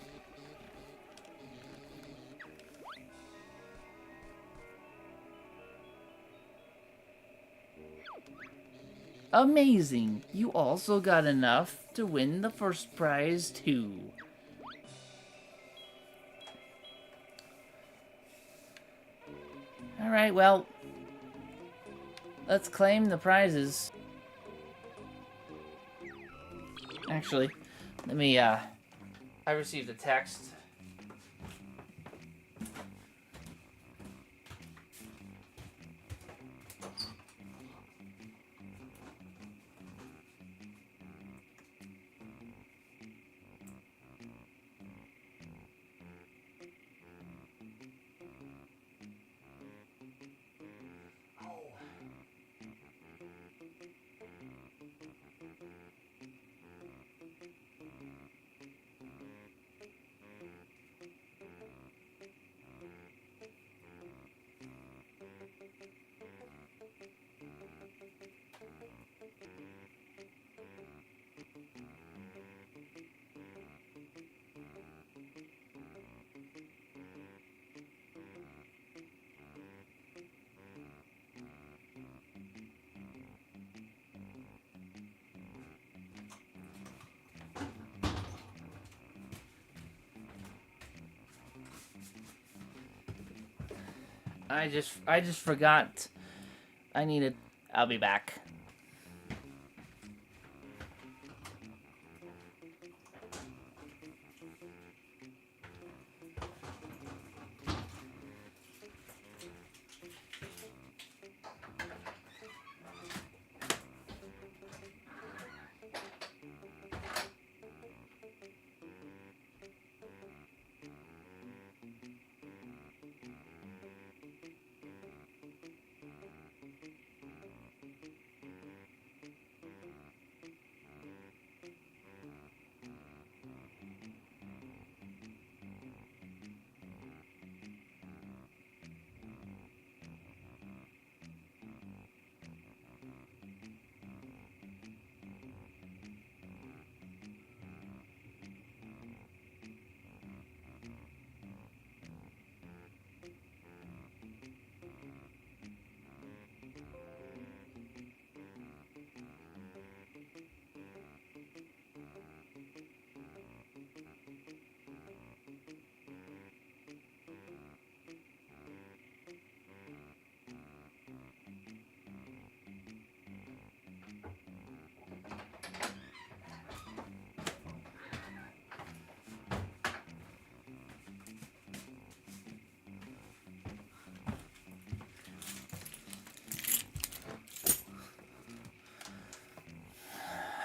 Amazing! You also got enough to win the first prize, too. Alright, well, let's claim the prizes. Actually, let me, I received a text. I just forgot I needed... I'll be back.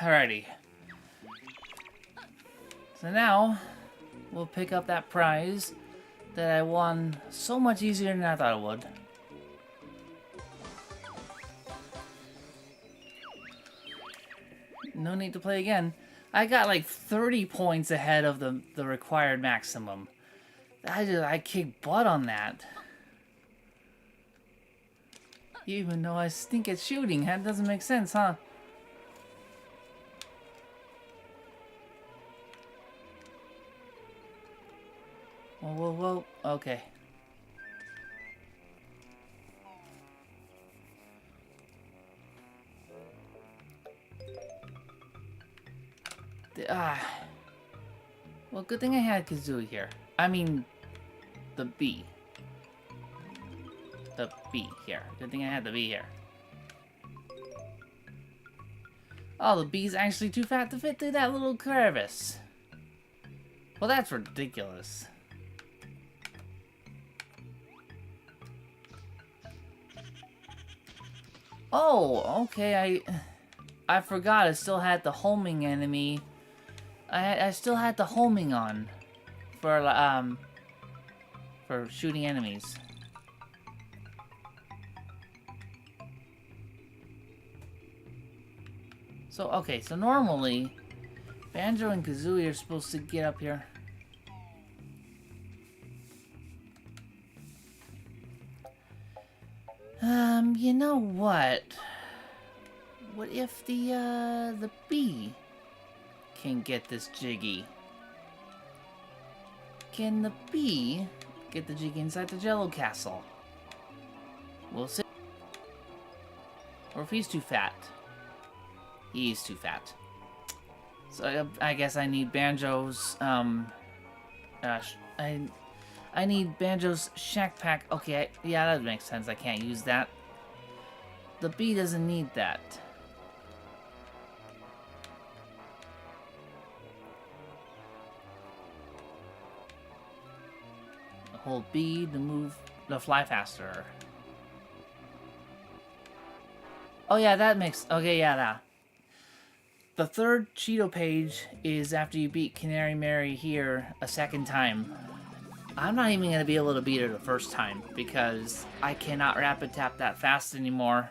Alrighty. So now, we'll pick up that prize that I won so much easier than I thought it would. No need to play again. I got like 30 points ahead of the required maximum. I kicked butt on that. Even though I stink at shooting, that doesn't make sense, huh? Whoa, okay. Well, good thing I had Kazooie here. I mean, the bee. The bee here. Good thing I had the bee here. Oh, the bee's actually too fat to fit through that little crevice. Well, that's ridiculous. Oh, okay, I forgot I still had the homing enemy. I still had the homing on. for shooting enemies. So, okay, so normally, Banjo and Kazooie are supposed to get up here. You know what? What if the bee can get this Jiggy? Can the bee get the Jiggy inside the Jello Castle? We'll see. Or if he's too fat. He's too fat. So I guess I need Banjo's, I need Banjo's Shack Pack. Okay, yeah, that makes sense. I can't use that. The bee doesn't need that. Hold B to move, to fly faster. Oh yeah, that makes, okay, yeah, that. The third Cheeto page is after you beat Canary Mary here a second time. I'm not even going to be able to beat her the first time because I cannot rapid tap that fast anymore.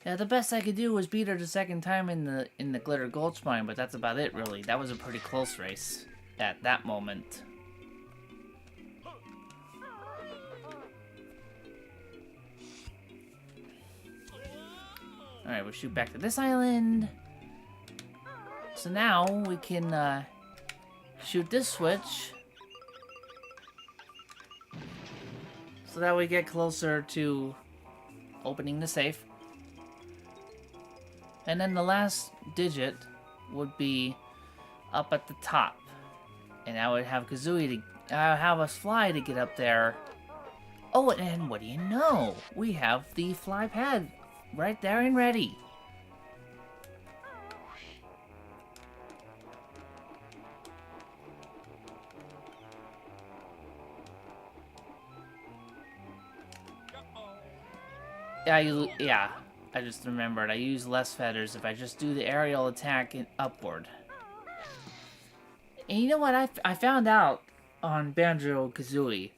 Yeah, the best I could do was beat her the second time in the Glitter Gulch mine, but that's about it really. That was a pretty close race at that moment. Alright, we'll shoot back to this island. So now we can shoot this switch. So that we get closer to opening the safe. And then the last digit would be up at the top. And I would have Kazooie to have us fly to get up there. Oh, and what do you know? We have the fly pad right there and ready. Yeah, I just remembered. I use less feathers if I just do the aerial attack upward. And you know what? I found out on Banjo-Kazooie.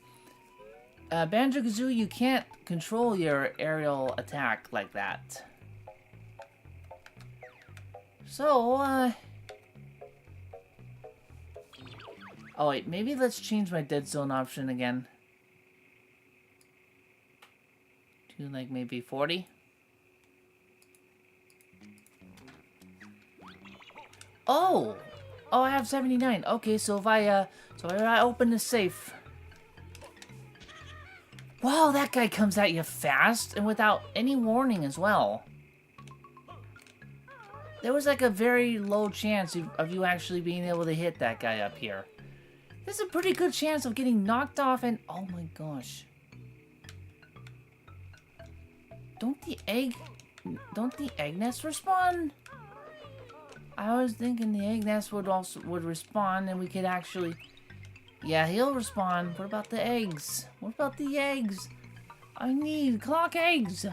Banjo-Kazooie, you can't control your aerial attack like that. So, oh wait, maybe let's change my dead zone option again. To like maybe 40? Oh! Oh, I have 79. Okay, so if I open the safe. Wow, that guy comes at you fast and without any warning as well. There was like a very low chance of you actually being able to hit that guy up here. There's a pretty good chance of getting knocked off and... Oh my gosh. Don't the egg nests respawn? I was thinking the egg nest would respawn and we could actually... Yeah, he'll respawn. What about the eggs? What about the eggs? I need clock eggs.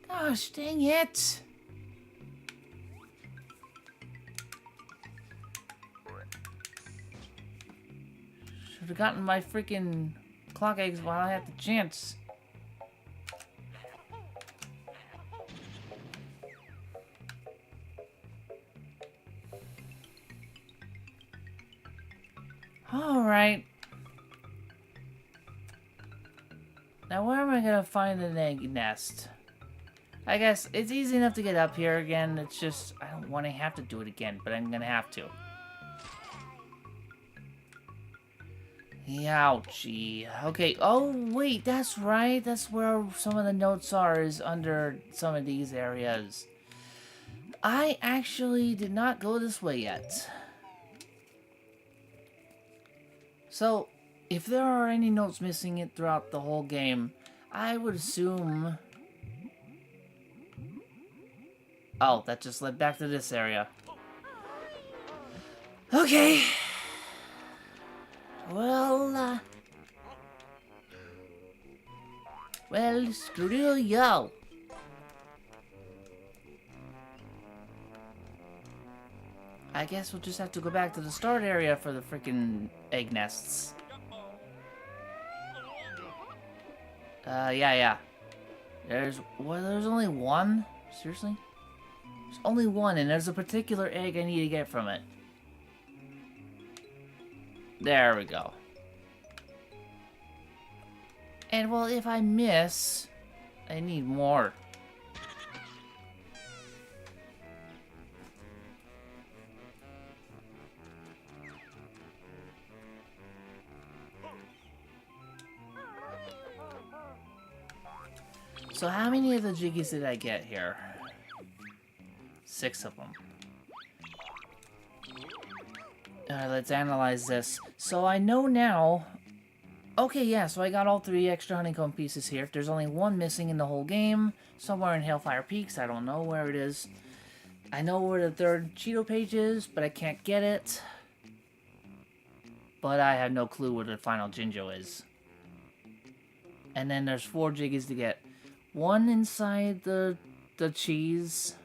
Gosh, dang it. Should have gotten my freaking clock eggs while I had the chance. Alright. Now where am I gonna find an egg nest? I guess it's easy enough to get up here again. It's just, I don't want to have to do it again, but I'm gonna have to. Ouchie. Okay, oh wait, that's right. That's where some of the notes are, is under some of these areas. I actually did not go this way yet. So, if there are any notes missing it throughout the whole game, I would assume... Oh, that just led back to this area. Okay. Well, screw you. I guess we'll just have to go back to the start area for the freaking egg nests. Yeah. There's only one? Seriously? There's only one, and there's a particular egg I need to get from it. There we go. And, well, if I miss, I need more. So how many of the jiggies did I get here? 6 of them. Alright, let's analyze this. So I know now... Okay, yeah, so I got all 3 extra honeycomb pieces here. There's only 1 missing in the whole game. Somewhere in Hellfire Peaks. I don't know where it is. I know where the 3rd Cheeto page is, but I can't get it. But I have no clue where the final Jinjo is. And then there's 4 jiggies to get. 1 inside the cheese.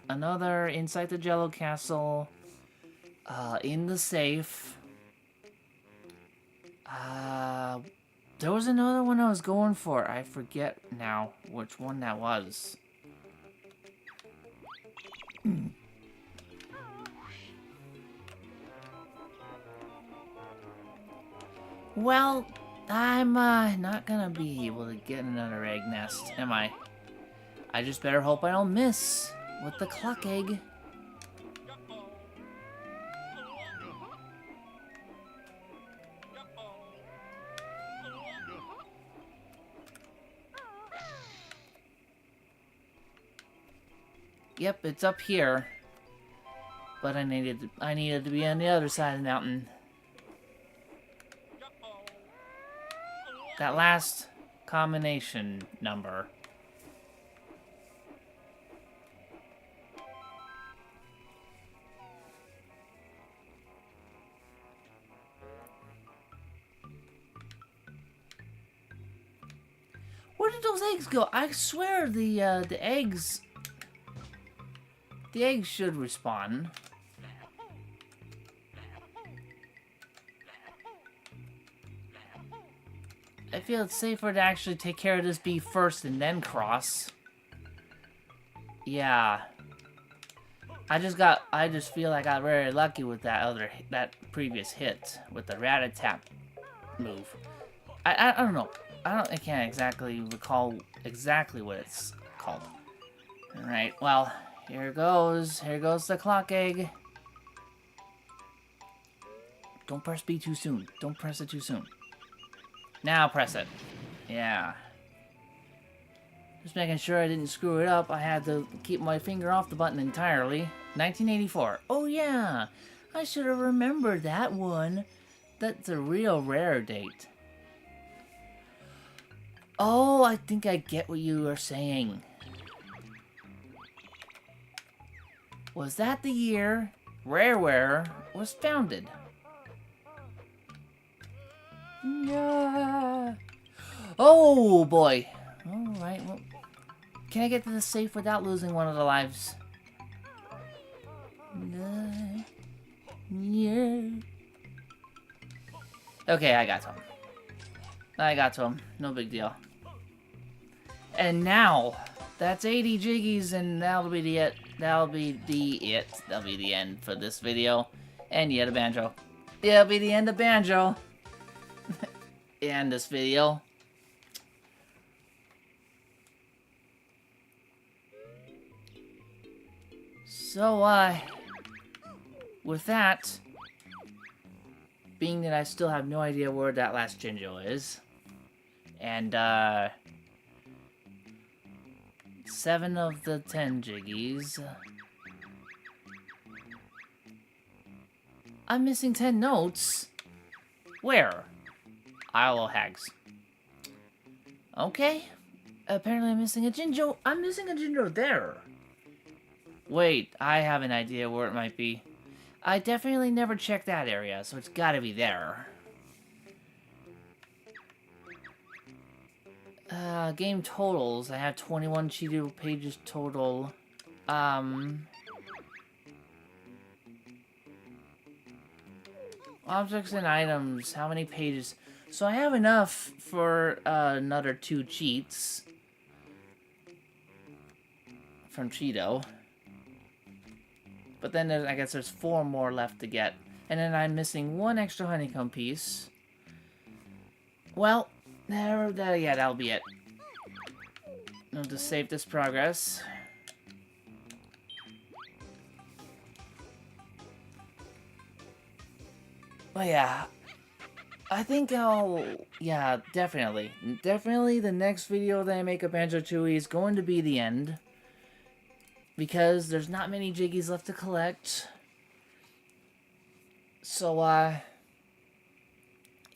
Another inside the Jello Castle. In the safe. There was another one I was going for. I forget now which one that was. Well, I'm not gonna be able to get another egg nest, am I? I just better hope I don't miss with the clock egg. Yep, it's up here. But I needed to be on the other side of the mountain. That last combination number. Where did those eggs go? I swear the eggs... The eggs should respawn. I feel it's safer to actually take care of this bee first and then cross. Yeah. I just feel like I got very lucky with that previous hit with the rat-a-tap move. I don't know. I can't exactly recall exactly what it's called. Alright, well, here goes. Here goes the clock egg. Don't press B too soon. Don't press it too soon. Now press it. Yeah. Just making sure I didn't screw it up. I had to keep my finger off the button entirely. 1984. Oh yeah. I should have remembered that one. That's a real rare date. Oh, I think I get what you were saying. Was that the year Rareware was founded? Yeah. Oh boy. Alright, well, can I get to the safe without losing one of the lives? Yeah. Okay, I got to him. I got to him. No big deal. And now, that's 80 jiggies, and that'll be the it. That'll be the end for this video. And yet a banjo. It'll be the end of banjo. And this video. So, with that, being that I still have no idea where that last Jinjo is, and, 7 of the 10 jiggies. I'm missing 10 notes. Where? Isle of Hags. Okay. Apparently I'm missing a Jinjo. I'm missing a Jinjo there. Wait, I have an idea where it might be. I definitely never checked that area, so it's gotta be there. Game totals. I have 21 Cheeto pages total. Objects and items. How many pages? So I have enough for another 2 cheats from Cheeto. But then I guess there's 4 more left to get. And then I'm missing 1 extra honeycomb piece. Well, yeah, that'll be it. I'll just save this progress. But yeah, I think yeah, definitely. Definitely the next video that I make of Banjo-Tooie is going to be the end. Because there's not many jiggies left to collect. So,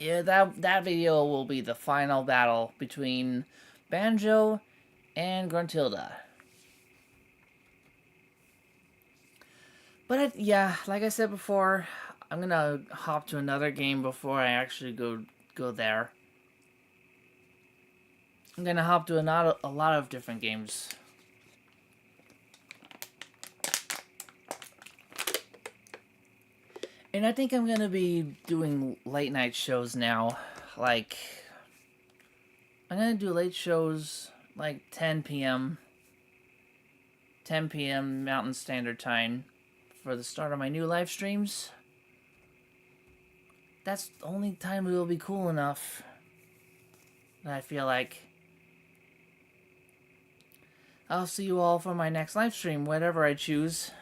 yeah, that video will be the final battle between Banjo and Gruntilda. But, yeah, like I said before, I'm gonna hop to another game before I actually go there. I'm gonna hop to a lot of different games. And I think I'm gonna be doing late night shows now. Like, I'm gonna do late shows like 10 p.m. 10 p.m. Mountain Standard Time for the start of my new live streams. That's the only time it will be cool enough that I feel like. I'll see you all for my next live stream, whatever I choose.